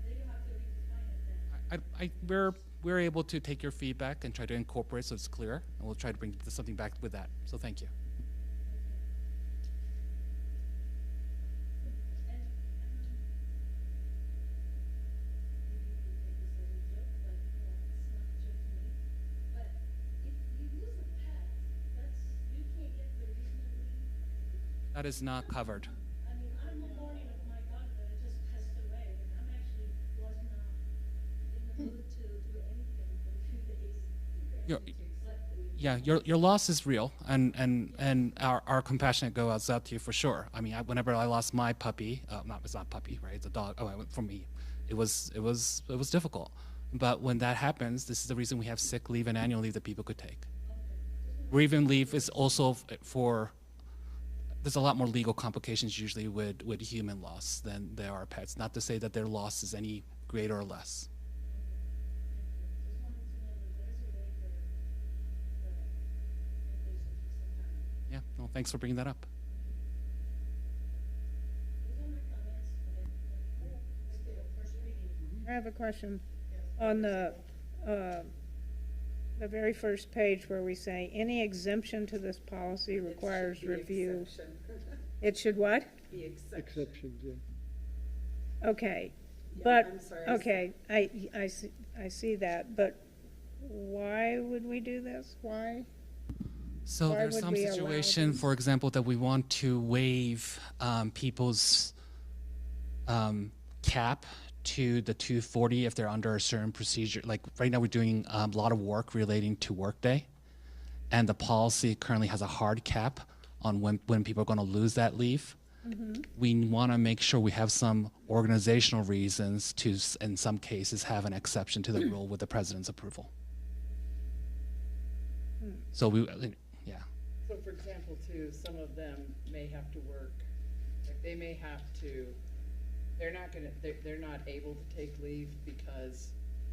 S7: do you have to redefine it then?
S11: we're able to take your feedback and try to incorporate so it's clear, and we'll try to bring something back with that. So thank you.
S7: And maybe you take this as a joke, but it's not a joke to me. But if you lose a pet, you can't get bereavement leave.
S11: That is not covered.
S7: I mean, I'm a mourning of my dog that just passed away, and I'm actually was not in the mood to do anything for a few days.
S11: You're-
S7: To accept the
S11: Yeah, your loss is real, and our compassionate goes out to you for sure. I mean, whenever I lost my puppy, it's not a puppy, right? It's a dog. Oh, for me, it was difficult. But when that happens, this is the reason we have sick leave and annual leave that people could take. Bereavement leave is also for. There's a lot more legal complications usually with human loss than there are pets. Not to say that their loss is any greater or less. Yeah, no, thanks for bringing that up.
S6: I have a question. On the very first page where we say, any exemption to this policy requires review. It should what?
S12: The exception.
S5: Exceptions, yeah.
S6: Okay,
S12: Yeah,
S6: but,
S12: I'm sorry.
S6: okay, I see that, but why would we do this? Why?
S11: So
S6: Why
S11: there's
S6: would
S11: some
S6: we allow
S11: situation,
S6: these?
S11: for example, that we want to waive people's cap to the 240 if they're under a certain procedure. Like right now, we're doing a lot of work relating to workday, and the policy currently has a hard cap on when people are going to lose that leave. We want to make sure we have some organizational reasons to, in some cases, have an exception to the rule with the president's approval. So yeah.
S6: So for example, too, some of them may have to work, like they may have to, they're not able to take leave because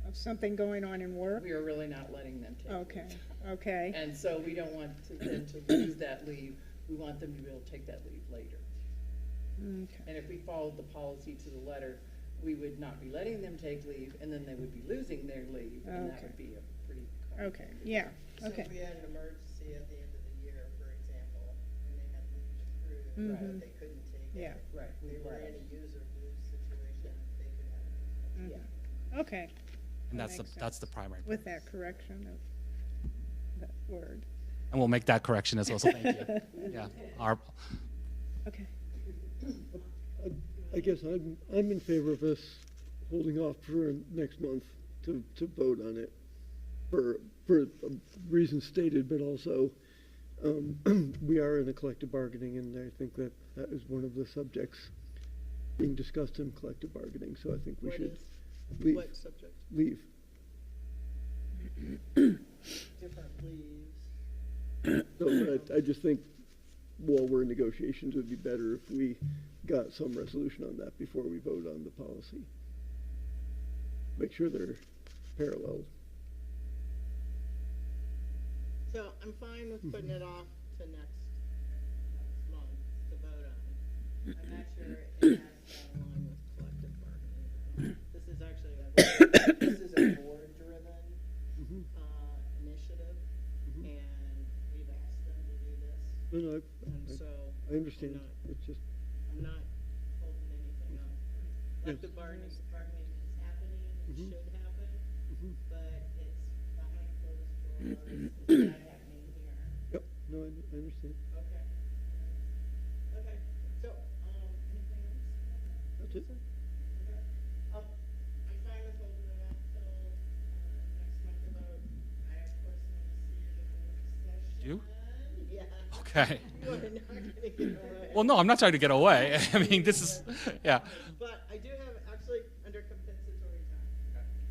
S6: of something going on in work?
S13: We are really not letting them take
S6: Okay,
S13: leave.
S6: okay,
S13: And so we don't want them to lose that leave. We want them to be able to take that leave later.
S6: okay.
S13: And if we followed the policy to the letter, we would not be letting them take leave, and then they would be losing their leave, and that
S6: Okay.
S13: would be a pretty.
S6: Okay, yeah,
S14: So
S6: okay.
S14: if we had an emergency at the end of the year, for example, and they had leave accrued,
S6: Mhm.
S14: but they couldn't take it.
S6: Yeah.
S13: Right,
S14: If they were
S13: right.
S14: in a use or lose situation, they could have it.
S6: Mhm. Okay.
S11: And
S6: That
S11: that's
S6: makes
S11: the
S6: sense.
S11: primary.
S6: With that correction of that word.
S11: And we'll make that correction as well. So thank you. Yeah.
S6: Okay.
S5: I guess I'm in favor of us holding off for next month to vote on it for reasons stated, but also we are in a collective bargaining, and I think that is one of the subjects being discussed in collective bargaining. So I think we
S14: What
S5: should
S14: is-
S5: leave.
S14: What subject?
S5: Leave.
S14: Different leaves.
S5: So I just think while we're in negotiations, it would be better if we got some resolution on that before we vote on the policy. Make sure they're parallel.
S14: So I'm fine with putting it off to next month to vote on. I'm not sure it has to align with collective bargaining. This is actually this is a board-driven initiative, and we've asked them to do this.
S5: No,
S14: And so
S5: I understand.
S14: I'm
S5: It's just,
S14: not holding anything up. Collective bargaining is happening, it should happen, but it's behind closed doors, it's not happening here.
S5: yep, no, I understand.
S14: Okay. Okay, so, anything else?
S5: That's it.
S14: Okay. I'm fine with holding it up till, next month to vote. I of course want to see it in the work session.
S11: You?
S14: Yeah.
S11: Okay.
S14: You are not gonna get away.
S11: Well, no, I'm not trying to get away. I mean, this is, yeah.
S6: But I do have actually under compensatory time.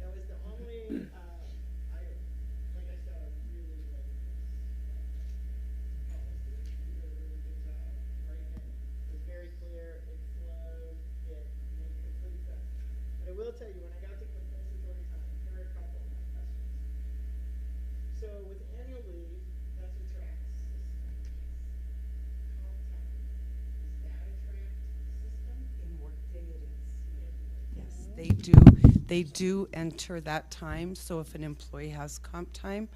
S6: That was the only, like I said, I really like this policy. You did a really good job writing it. It was very clear, it flowed, it made complete sense. But I will tell you, when I got to compensatory time, here are a couple of my questions. So with annual leave, that's a track system. Comp time, is that a track system?
S12: In Workday it is. Yes,
S6: Mhm.
S12: they do enter that time, so if an employee has comp time,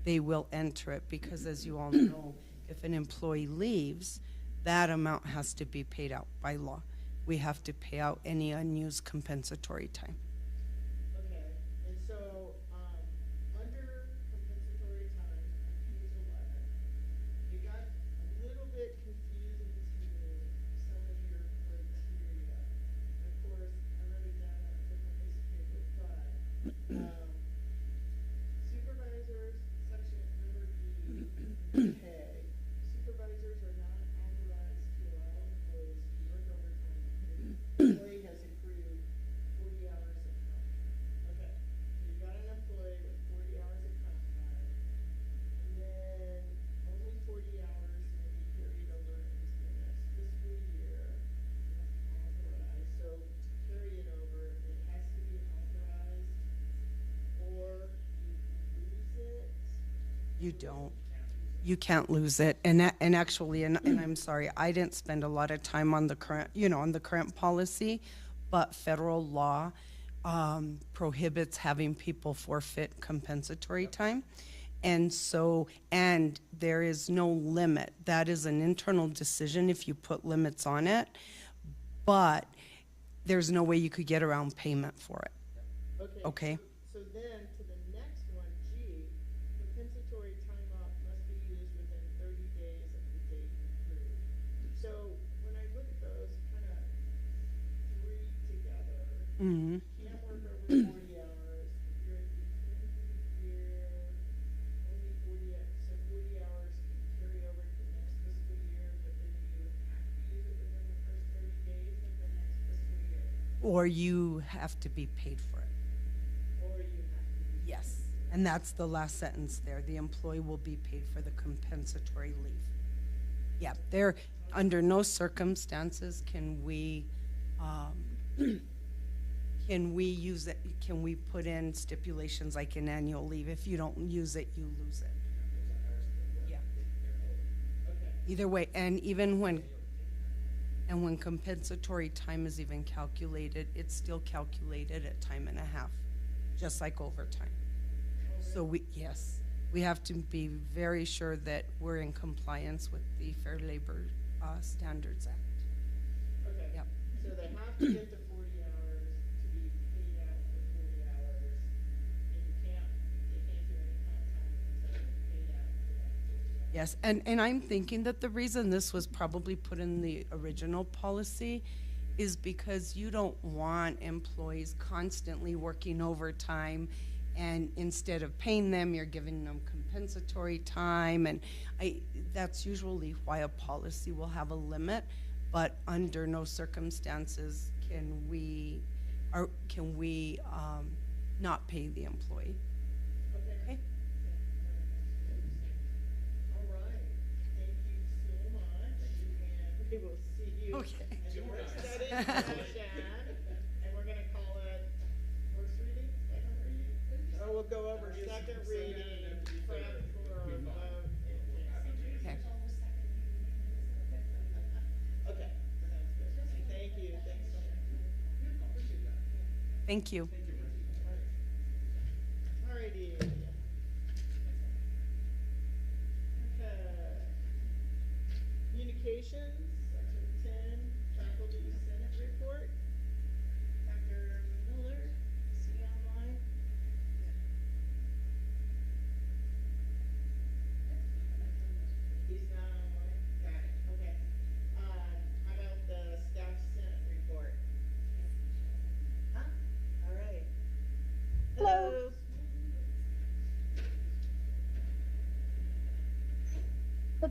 S12: they will enter it, because as you all know, if an employee leaves, that amount has to be paid out by law. We have to pay out any unused compensatory time.
S6: Okay, and so, under compensatory time, on page 11, it got a little bit confusing to me, some of your criteria. And of course, I wrote it down on a different piece of paper, but, supervisors, section number E, pay. Supervisors are not authorized to allow employees to work overtime if the employee has accrued 40 hours of comp time. Okay, so you got an employee with 40 hours of comp time, and then only 40 hours may be carried over into the next fiscal year. Authorized, so to carry it over, it has to be authorized, or you lose it.
S12: You don't. You can't lose it. And actually, and I'm sorry, I didn't spend a lot of time on the current, on the current policy, but federal law prohibits having people forfeit compensatory time. And so, and there is no limit. That is an internal decision if you put limits on it, but there's no way you could get around payment for it. Okay?
S6: So then, to the next one, G, compensatory time off must be used within 30 days of the date approved. So when I look at those, kind of three together,
S12: Mm-hmm.
S6: can't work over 40 hours, if you're at the end of the year, only 40, so 40 hours can carry over to the next fiscal year, but then you have to use it within the first 30 days of the next fiscal year,
S12: Or you have to be paid for it.
S6: or you have to be.
S12: Yes. And that's the last sentence there. The employee will be paid for the compensatory leave. Yeah, there, under no circumstances can we use it, can we put in stipulations like an annual leave? If you don't use it, you lose it. Yeah. Either way, and even when compensatory time is even calculated, it's still calculated at time and a half, just like overtime. So yes, we have to be very sure that we're in compliance with the Fair Labor Standards Act.
S6: Okay.
S12: Yep.
S6: So they have to get to 40 hours to be paid out for 40 hours, and they can't do any comp time until they're paid out for that 40 hours.
S12: Yes, and I'm thinking that the reason this was probably put in the original policy is because you don't want employees constantly working overtime, and instead of paying them, you're giving them compensatory time, and that's usually why a policy will have a limit, but under no circumstances can we not pay the employee. Okay?
S6: All right, thank you so much, and we will see you
S12: Okay.
S6: at the work study session, and we're gonna call it first reading, second reading? Oh, we'll go over second reading, prep for vote.
S12: Okay.
S6: Okay, sounds good. Thank you, thanks so much.
S12: Thank you.
S6: Alrighty. Okay. Communications, section 10, faculty senate report. Dr. Miller, is he online? He's not online? Got it, okay. How about the staff senate report? Huh? All right. Hello.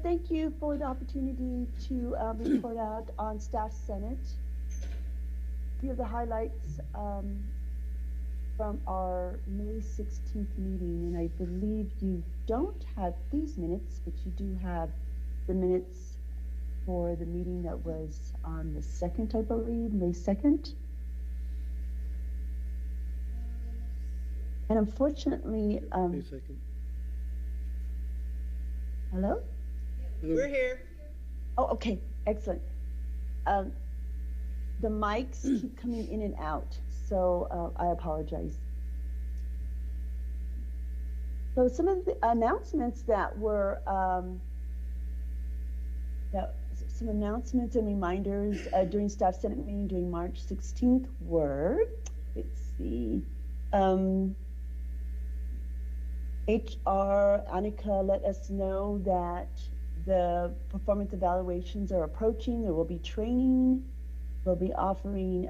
S15: thank you for the opportunity to report out on Staff Senate. A few of the highlights from our May 16th meeting, and I believe you don't have these minutes, but you do have the minutes for the meeting that was on the 2nd, I believe, May 2nd. And unfortunately,
S5: Wait a second.
S15: hello?
S6: We're here.
S15: Oh, okay, excellent. The mics keep coming in and out, so I apologize. So some of the announcements that were, some announcements and reminders during Staff Senate meeting during March 16th were, let's see, HR Annika let us know that the performance evaluations are approaching. There will be training. We'll be offering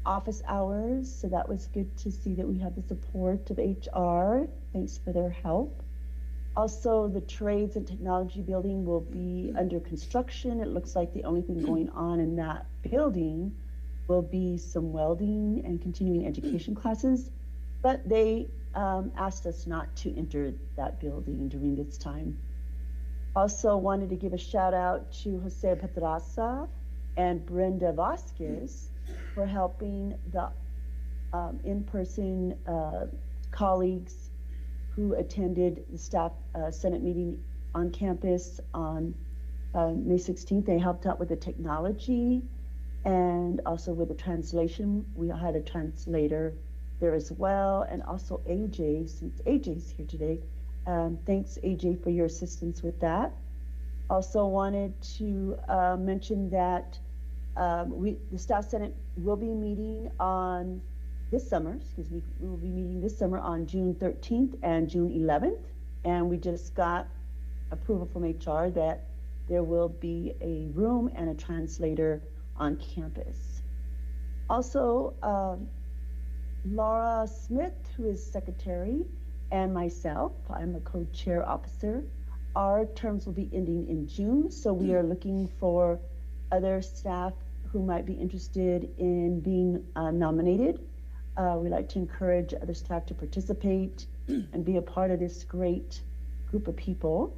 S15: office hours. So that was good to see that we have the support of HR. Thanks for their help. Also, the trades and technology building will be under construction. It looks like the only thing going on in that building will be some welding and continuing education classes, but they asked us not to enter that building during this time. Also wanted to give a shout out to Jose Pedraza and Brenda Vasquez for helping the in-person colleagues who attended the Staff Senate meeting on campus on May 16th. They helped out with the technology and also with the translation. We had a translator there as well, and also AJ, since AJ's here today. Thanks, AJ, for your assistance with that. Also wanted to mention that the Staff Senate will be meeting on this summer, we will be meeting this summer on June 13th and June 11th. And we just got approval from HR that there will be a room and a translator on campus. Also, Laura Smith, who is secretary, and myself, I'm a co-chair officer. Our terms will be ending in June, so we are looking for other staff who might be interested in being nominated. We like to encourage other staff to participate and be a part of this great group of people.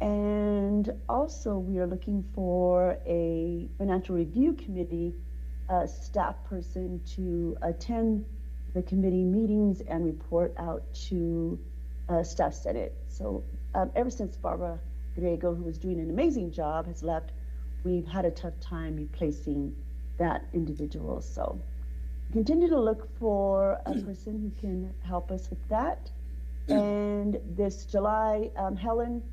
S15: And also we are looking for a financial review committee staff person to attend the committee meetings and report out to Staff Senate. So ever since Barbara Griego, who was doing an amazing job, has left, we've had a tough time replacing that individual. So continue to look for a person who can help us with that. And this July, Helen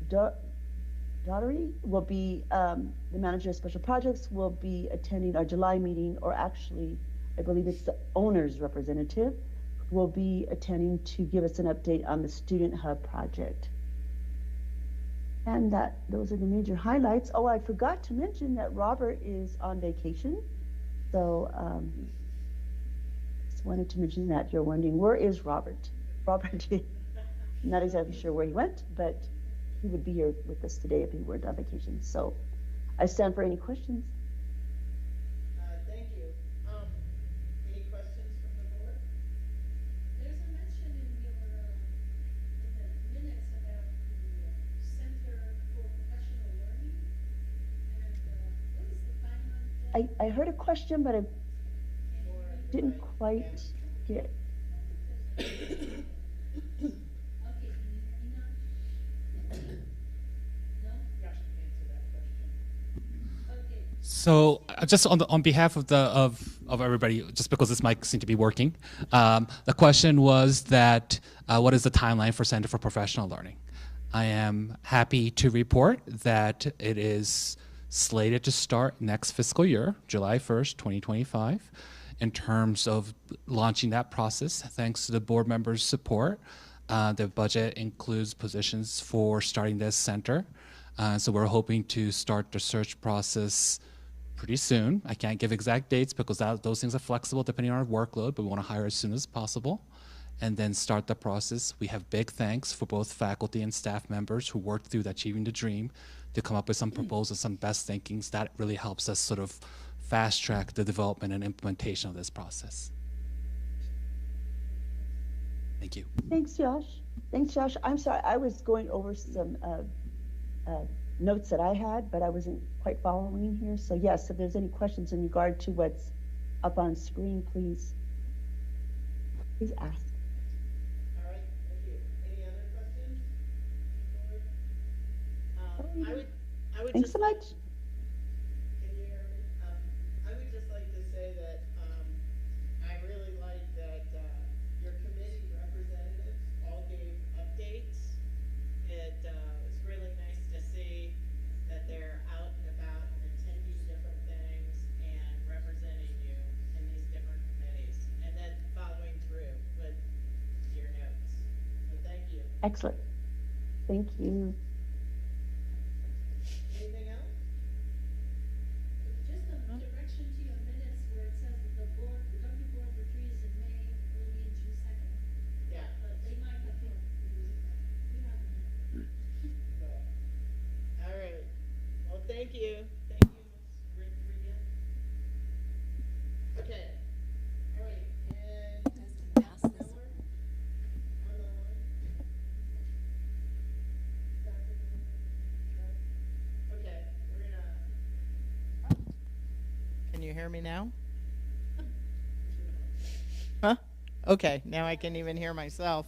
S15: Daughtery will be, the manager of special projects, will be attending our July meeting, or actually, I believe it's the owner's representative, will be attending to give us an update on the Student Hub project. And those are the major highlights. Oh, I forgot to mention that Robert is on vacation. So just wanted to mention that. If you're wondering, where is Robert? Robert, I'm not exactly sure where he went, but he would be here with us today if he weren't on vacation. So I stand for any questions.
S6: Thank you. Any questions from the board?
S7: There's a mention in the minutes about the Center for Professional Learning, and what is the timeline?
S15: I heard a question, but I didn't quite get.
S11: So just on behalf of of everybody, just because this mic seemed to be working, the question was that what is the timeline for Center for Professional Learning? I am happy to report that it is slated to start next fiscal year, July 1st, 2025, in terms of launching that process. Thanks to the board members' support, the budget includes positions for starting this center. So we're hoping to start the search process pretty soon. I can't give exact dates because those things are flexible depending on our workload, but we want to hire as soon as possible. and then start the process. We have big thanks for both faculty and staff members who worked through the Achieving the Dream to come up with some proposals, some best thinkings. That really helps us sort of fast track the development and implementation of this process. Thank you.
S15: Thanks, Josh. Thanks, Josh. I'm sorry, I was going over some notes that I had, but I wasn't quite following here. So yes, if there's any questions in regard to what's up on screen, please ask.
S6: All right, thank you. Any other questions? I would
S15: Thanks
S6: just
S15: so much.
S6: Can you hear me? I would just like to say that I really like that your committee representatives all gave updates. It was really nice to see that they're out and about and attending different things and representing you in these different committees, and then following through with your notes. So thank you.
S15: Excellent. Thank you.
S6: Anything else?
S7: Just a correction to your minutes where it says that the governing board retreat is in May, will be in June 2nd.
S6: Yeah.
S7: But they might have thought we haven't.
S6: All right. Well, thank you. Thank you, Ms. Rodriguez. Okay. All right. And Dr. Miller on the line. Dr. Miller. Okay. We're gonna. Can you hear me now? Huh? Okay. Now I can even hear myself.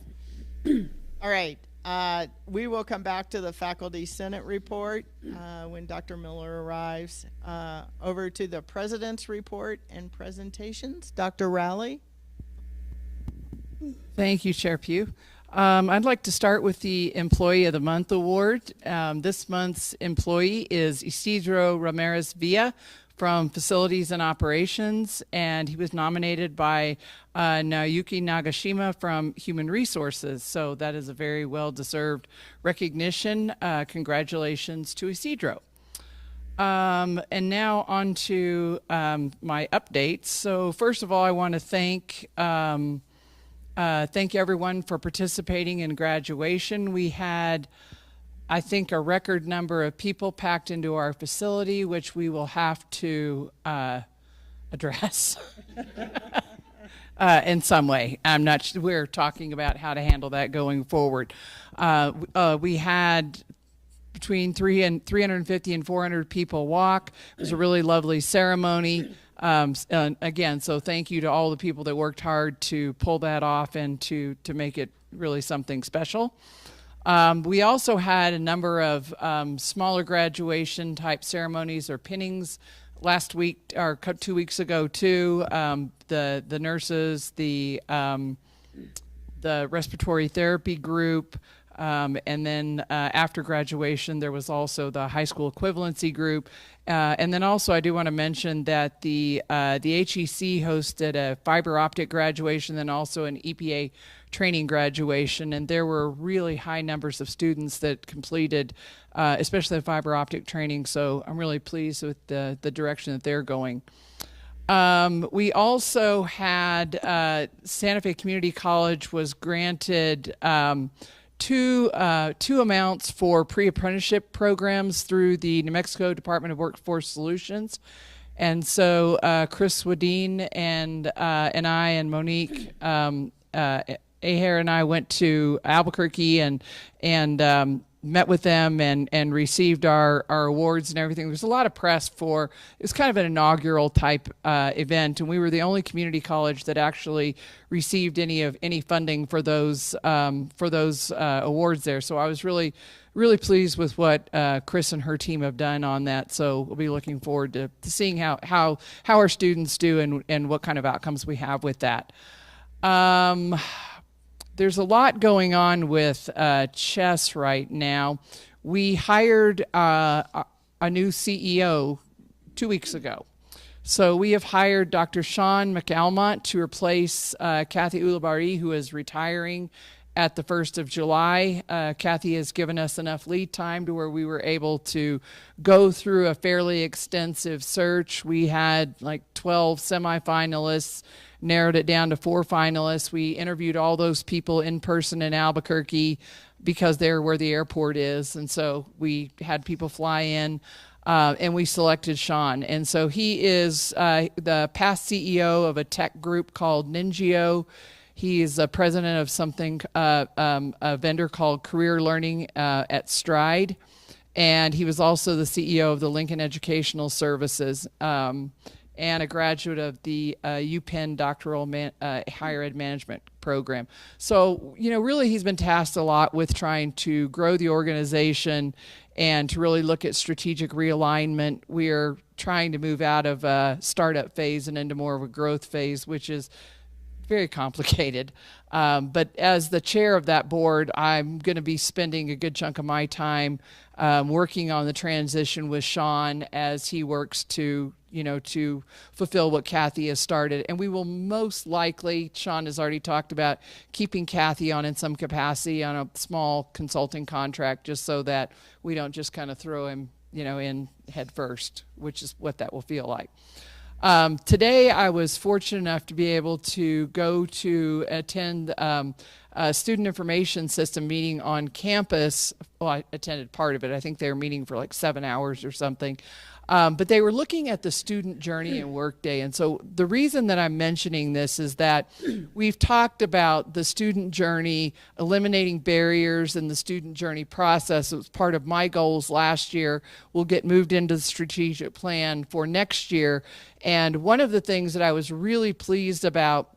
S6: All right. We will come back to the Faculty Senate report when Dr. Miller arrives. Over to the President's report and presentations. Dr. Rowley.
S13: Thank you, Chair Pugh. I'd like to start with the Employee of the Month award. This month's employee is Isidro Ramirez Villa from Facilities and Operations, and he was nominated by Naoyuki Nagashima from Human Resources. So that is a very well-deserved recognition. Congratulations to Isidro. And now on to my updates. So first of all, I want to thank everyone for participating in graduation. We had, I think, a record number of people packed into our facility, which we will have to address in some way. I'm not sure. We're talking about how to handle that going forward. We had between 350 and 400 people walk. It was a really lovely ceremony. And again, so thank you to all the people that worked hard to pull that off and to make it really something special. We also had a number of smaller graduation type ceremonies or pinnings last week or 2 weeks ago too. The nurses, the respiratory therapy group, and then after graduation there was also the high school equivalency group. And then also I do want to mention that the HEC hosted a fiber optic graduation, then also an EPA training graduation, and there were really high numbers of students that completed, especially the fiber optic training. So I'm really pleased with the direction that they're going. We also had Santa Fe Community College was granted two amounts for pre-apprenticeship programs through the New Mexico Department of Workforce Solutions. And so Chris Wadeen and I and Monique Aher and I went to Albuquerque and met with them and received our awards and everything. There's a lot of press for, it was kind of an inaugural type event, and we were the only community college that actually received any funding for those awards there. So I was really pleased with what Chris and her team have done on that. So we'll be looking forward to seeing how our students do and what kind of outcomes we have with that. There's a lot going on with chess right now. We hired a new CEO 2 weeks ago. So we have hired Dr. Sean McAlmont to replace Kathy Ulibarri, who is retiring at the 1st of July. Kathy has given us enough lead time to where we were able to go through a fairly extensive search. We had like 12 semifinalists, narrowed it down to 4 finalists. We interviewed all those people in person in Albuquerque because they're where the airport is. And so we had people fly in, and we selected Sean. And so he is the past CEO of a tech group called Ningio. He is the president of something, a vendor called Career Learning at Stride. And he was also the CEO of the Lincoln Educational Services, and a graduate of the UPenn Doctoral Higher Ed Management program. So, really he's been tasked a lot with trying to grow the organization and to really look at strategic realignment. We are trying to move out of a startup phase and into more of a growth phase, which is very complicated. But as the chair of that board, I'm going to be spending a good chunk of my time working on the transition with Sean as he works to fulfill what Kathy has started. And we will most likely, Sean has already talked about keeping Kathy on in some capacity on a small consulting contract, just so that we don't just kind of throw him, in head first, which is what that will feel like. Today, I was fortunate enough to be able to go to attend a student information system meeting on campus. Well, I attended part of it. I think they were meeting for like 7 hours or something. But they were looking at the student journey and workday. And so the reason that I'm mentioning this is that we've talked about the student journey, eliminating barriers in the student journey process. It was part of my goals last year. We'll get moved into the strategic plan for next year. And one of the things that I was really pleased about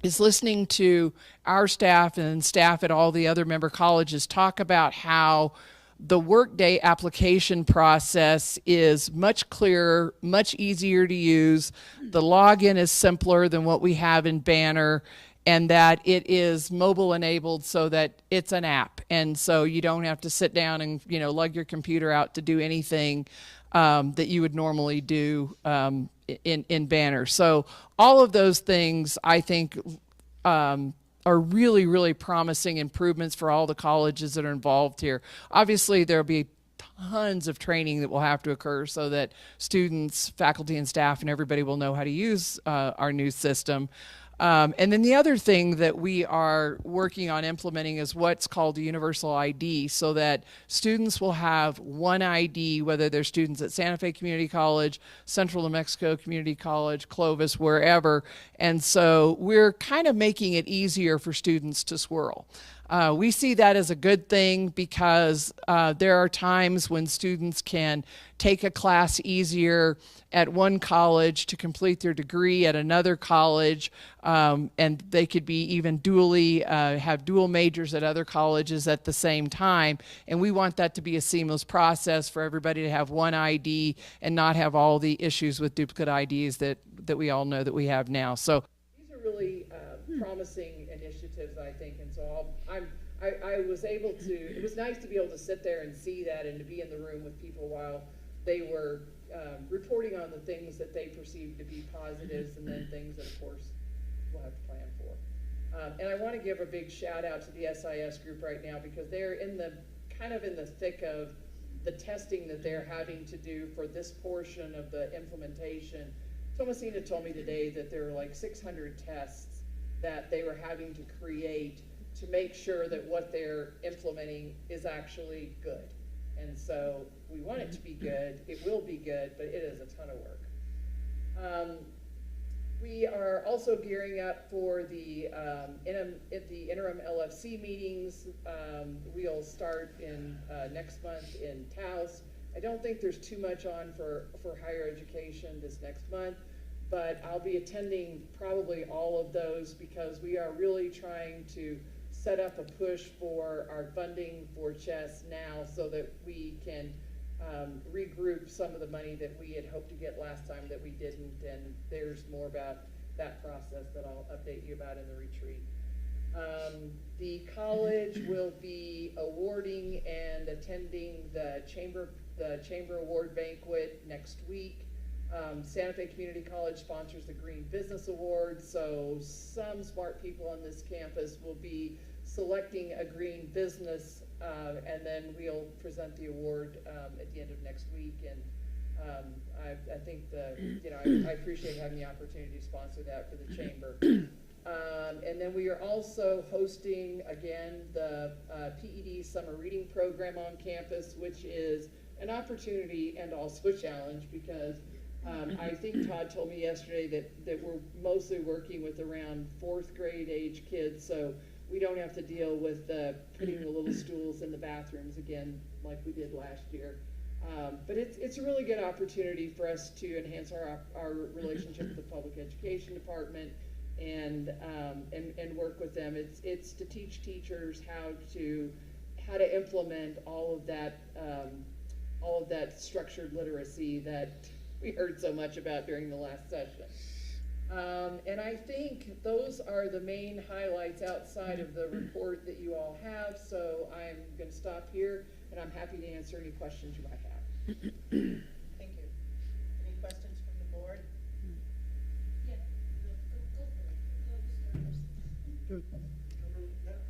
S13: is listening to our staff and staff at all the other member colleges talk about how the Workday application process is much clearer, much easier to use. The login is simpler than what we have in Banner, and that it is mobile enabled so that it's an app. And so you don't have to sit down and, lug your computer out to do anything that you would normally do in Banner. So all of those things, I think, are really, really promising improvements for all the colleges that are involved here. Obviously, there'll be tons of training that will have to occur so that students, faculty, and staff and everybody will know how to use our new system. And then the other thing that we are working on implementing is what's called a universal ID, so that students will have one ID, whether they're students at Santa Fe Community College, Central New Mexico Community College, Clovis, wherever. And so we're kind of making it easier for students to swirl. We see that as a good thing because there are times when students can take a class easier at one college to complete their degree at another college, and they could be even have dual majors at other colleges at the same time. And we want that to be a seamless process for everybody to have one ID and not have all the issues with duplicate IDs that we all know that we have now. So these are really promising initiatives, I think, and so I was able to, it was nice to be able to sit there and see that and to be in the room with people while they were reporting on the things that they perceived to be positives and then things that, of course, we'll have to plan for. And I want to give a big shout out to the SIS group right now because they're in the thick of the testing that they're having to do for this portion of the implementation. Thomasina told me today that there were like 600 tests that they were having to create to make sure that what they're implementing is actually good. And so we want it to be good. It will be good, but it is a ton of work. We are also gearing up for the interim LFC meetings. We'll start in next month in Taos. I don't think there's too much on for higher education this next month, but I'll be attending probably all of those because we are really trying to set up a push for our funding for chess now so that we can regroup some of the money that we had hoped to get last time that we didn't, and there's more about that process that I'll update you about in the retreat. The college will be awarding and attending the Chamber Award Banquet next week. Santa Fe Community College sponsors the Green Business Award, so some smart people on this campus will be
S16: selecting a green business, and then we'll present the award at the end of next week. And I think I appreciate having the opportunity to sponsor that for the chamber. And then we are also hosting again the PED summer reading program on campus, which is an opportunity and also a challenge because I think Todd told me yesterday that we're mostly working with around 4th grade age kids, so we don't have to deal with putting the little stools in the bathrooms again like we did last year. But it's a really good opportunity for us to enhance our relationship with the public education department and work with them. It's to teach teachers how to implement all of that structured literacy that we heard so much about during the last session. And I think those are the main highlights outside of the report that you all have. So I'm going to stop here, and I'm happy to answer any questions you might have.
S14: Thank you. Any questions from the board?
S7: Yeah, go for it. Go start first.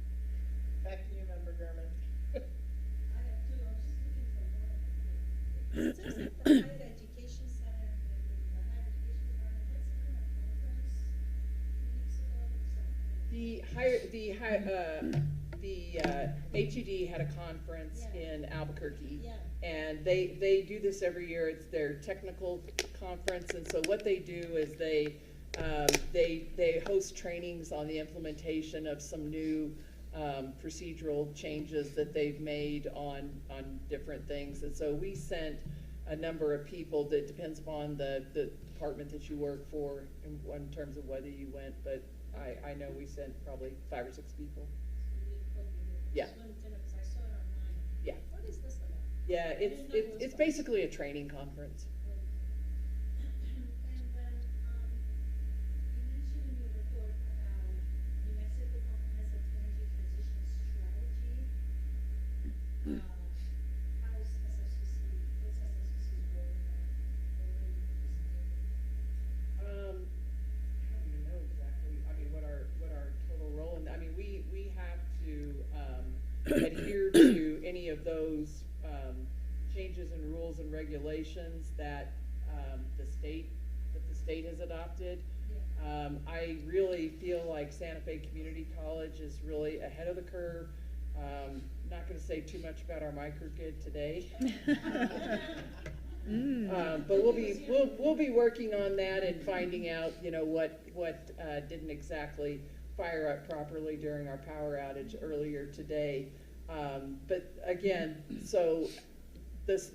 S14: Back to you, Member German.
S7: I have two. I was just looking for one. It says that the higher education center, the higher education department had some kind of conference 2 weeks ago.
S16: The HED had a conference in Albuquerque,
S7: Yeah.
S16: and they do this every year. It's their technical conference, and so what they do is they host trainings on the implementation of some new procedural changes that they've made on different things. And so we sent a number of people. That depends upon the department that you work for in terms of whether you went, but I know we sent probably 5 or 6 people. Yeah.
S7: I saw it online.
S16: Yeah.
S7: What is this about?
S16: Yeah, it's basically a training conference.
S7: And then, you mentioned in your report about New Mexico Comprehensive Energy Transition Strategy. How's SFCC, what's SFCC's role in that?
S16: I don't even know exactly, I mean, what our total role in that, I mean, we have to adhere to any of those changes in rules and regulations that the state has adopted. I really feel like Santa Fe Community College is really ahead of the curve. Not going to say too much about our microgrid today. But we'll be working on that and finding out, what didn't exactly fire up properly during our power outage earlier today. But again, so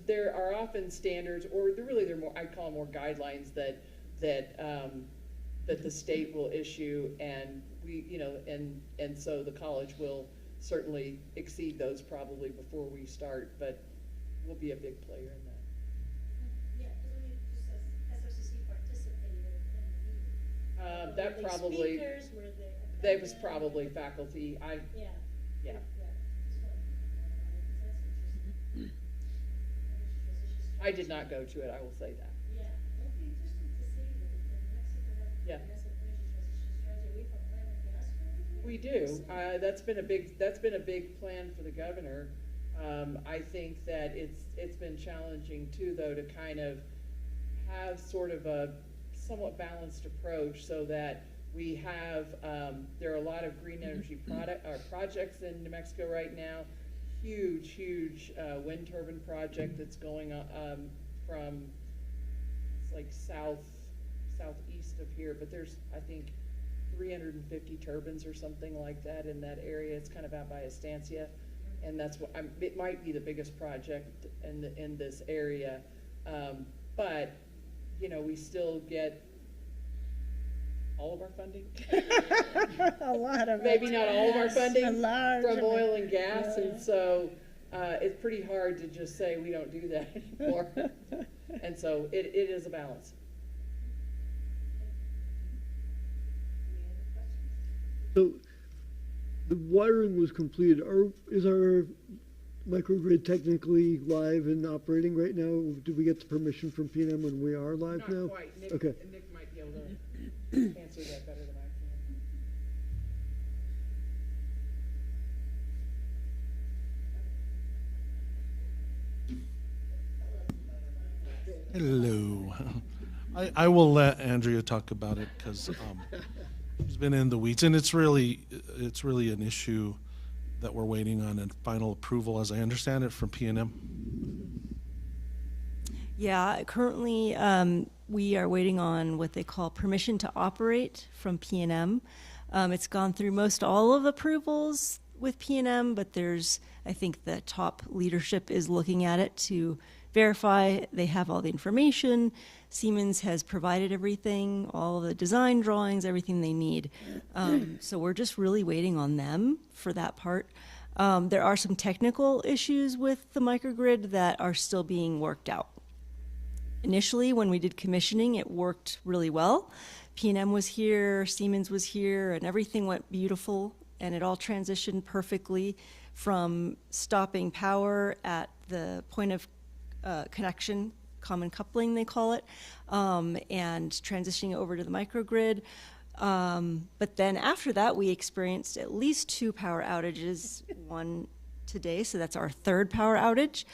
S16: there are often standards, or they're more, I'd call them more guidelines that the state will issue, and and so the college will certainly exceed those probably before we start, but we'll be a big player in that.
S7: Yeah, because I mean, just as SFCC participated in the meeting.
S16: That
S7: Were they
S16: probably,
S7: speakers? Were they
S16: that was
S7: attended?
S16: probably faculty.
S7: Yeah.
S16: Yeah.
S7: Yeah. Just wanted to know about it, 'cause that's interesting.
S16: I did not go to it, I will say that.
S7: Yeah, it'll be interesting to see that Mexico had a
S16: Yeah.
S7: progressive energy transition strategy away from oil and gas.
S16: We do. That's been a big plan for the governor. I think that it's been challenging too, though, to kind of have sort of a somewhat balanced approach so that we have, there are a lot of green energy projects in New Mexico right now. Huge wind turbine project that's going on from, it's like southeast of here, but there's, I think, 350 turbines or something like that in that area. It's kind of out by Estancia, and that's what it might be the biggest project in this area. But we still get all of our funding.
S6: A lot of
S16: maybe
S6: it.
S16: not all of our
S6: Yes,
S16: funding
S6: a large
S16: from
S6: of
S16: oil
S6: it.
S16: and gas,
S6: Yeah.
S16: and so it's pretty hard to just say we don't do that anymore. And so it is a balance.
S5: So the wiring was completed. Is our microgrid technically live and operating right now? Did we get the permission from PNM when we are live
S16: Not
S5: now?
S16: quite. Nick,
S5: Okay.
S16: Nick might be able to answer that better than I
S8: Hello. I will let Andrea talk about it because she's been in the weeds, and it's really an issue that we're waiting on a final approval, as I understand it, from P&M.
S17: Yeah, currently we are waiting on what they call permission to operate from P&M. It's gone through most all of approvals with P&M, but I think the top leadership is looking at it to verify they have all the information. Siemens has provided everything, all the design drawings, everything they need. So we're just really waiting on them for that part. There are some technical issues with the microgrid that are still being worked out. Initially, when we did commissioning, it worked really well. P&M was here, Siemens was here, and everything went beautiful, and it all transitioned perfectly from stopping power at the point of connection, common coupling they call it, and transitioning over to the microgrid. But then after that, we experienced at least 2 power outages, one today, so that's our 3rd power outage.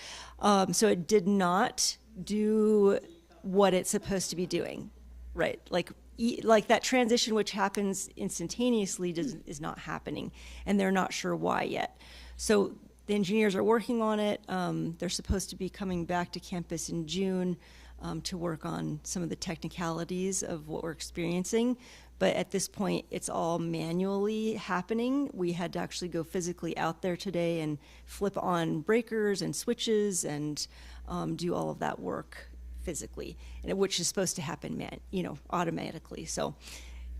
S17: So it did not do what it's supposed to be doing, right? Like that transition, which happens instantaneously, is not happening, and they're not sure why yet. So the engineers are working on it. They're supposed to be coming back to campus in June to work on some of the technicalities of what we're experiencing. But at this point, it's all manually happening. We had to actually go physically out there today and flip on breakers and switches and do all of that work physically, and which is supposed to happen, automatically. So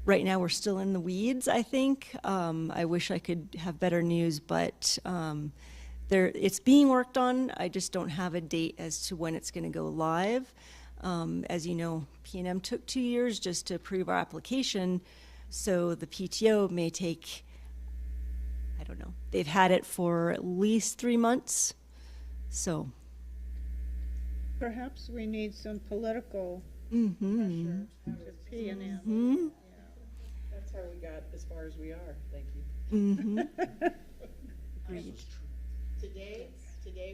S17: right now we're still in the weeds, I think. I wish I could have better news, but it's being worked on. I just don't have a date as to when it's going to go live. As you know, P&M took 2 years just to approve our application, so the PTO may take, I don't know, they've had it for at least 3 months, so.
S14: Perhaps we need some political
S17: Mm-hmm.
S14: pressure to P&M.
S17: Mm-hmm.
S16: That's how we got as far as we are. Thank you.
S17: Mm-hmm. Agreed.
S6: Today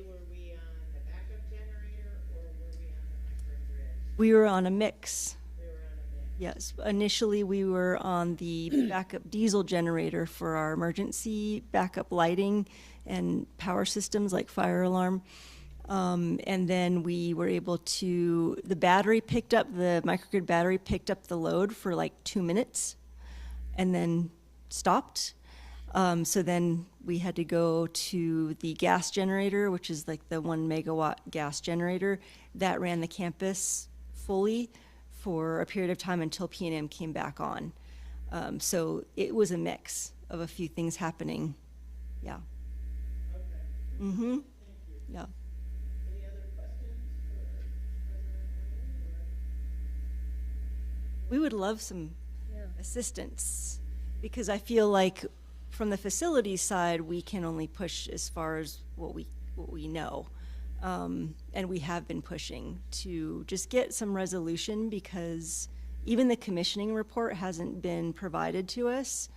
S6: were we on the backup generator or were we on the microgrid?
S17: We were on a mix.
S6: We were on a mix.
S17: Yes, initially we were on the backup diesel generator for our emergency backup lighting and power systems like fire alarm. And then we were able to, the microgrid battery picked up the load for like 2 minutes and then stopped. So then we had to go to the gas generator, which is like the 1 megawatt gas generator that ran the campus fully for a period of time until P&M came back on. So it was a mix of a few things happening. Yeah.
S6: Okay.
S17: Mm-hmm. Yeah.
S6: Any other questions for President
S17: We would love some assistance, because I feel like from the facilities side, we can only push as far as what we know. And we have been pushing to just get some resolution, because even the commissioning report hasn't been provided to us.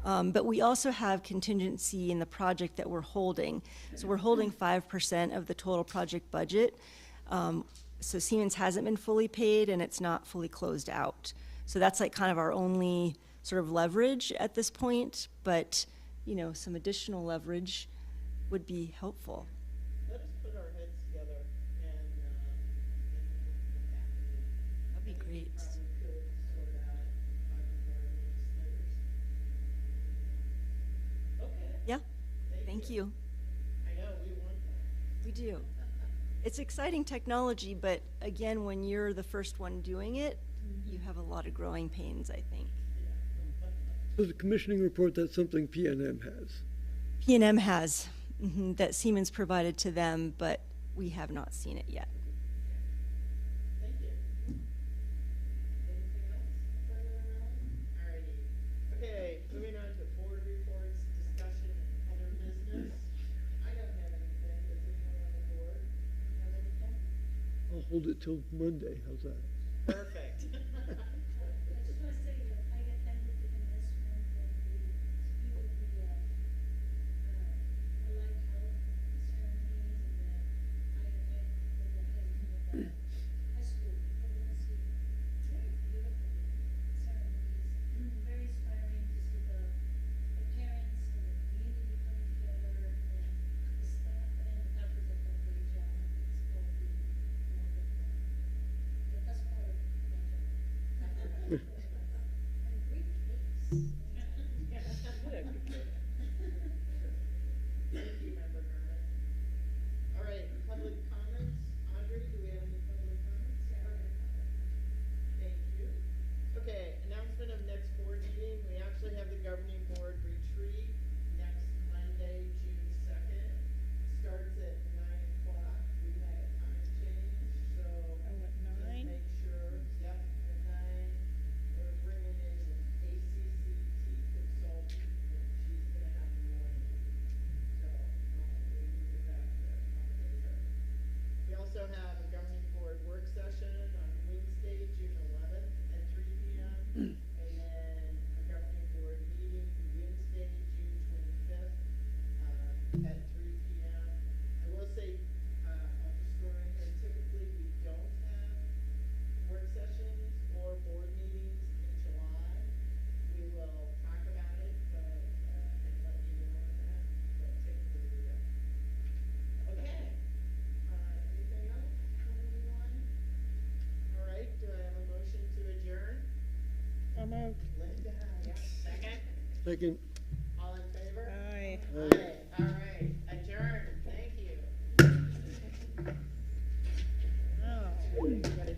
S17: But we also have contingency in the project that we're holding. So we're holding 5% of the total project budget. So Siemens hasn't been fully paid and it's not fully closed out. So that's like kind of our only sort of leverage at this point, but some additional leverage would be helpful.
S6: Let us put our heads together and
S17: That'd be great.
S6: probably could sort out legislators. Okay.
S17: Yeah, thank you.
S6: I know, we want that.
S17: We do. It's exciting technology, but again, when you're the first one doing it, you have a lot of growing pains, I think.
S5: So the commissioning report, that's something P&M has.
S17: P&M has, that Siemens provided to them, but we have not seen it yet.
S6: Thank you. Anything else further around? Alrighty. Okay, moving on to board reports, discussion, and other business. I don't have anything. Does anyone on the board have anything?
S5: I'll hold it till Monday. How's that?
S6: Perfect.
S7: I just want to say that I attended the investment and the view of the allied health ceremonies, and then I attended the high school
S6: Thank you, Member Garnet. All right, public comments. Audrey, do we have any public comments? Thank you. Okay, announcement of next board meeting. We actually have the governing board retreat next Monday, June 2nd. Starts at 9 o'clock. We had a time change, so
S3: at
S6: just
S3: 9?
S6: make sure, yep, at 9. We're bringing in an ACCT consultant, and she's gonna have the morning. So, we move it back to accommodate her. We also have a governing board work session on Wednesday, June 11th at 3 p.m. And then a governing board meeting Wednesday, June 25th at 3 p.m. I will say, I'll just throw in here, typically we don't have work sessions or board meetings in July. We will talk about it, but, and let you know on that, but typically we don't. Okay. Anything else from anyone? All right, do I have a motion to adjourn?
S3: So moved.
S6: Linda, yeah, second?
S5: Second.
S6: All in favor?
S3: Aye.
S5: Aye.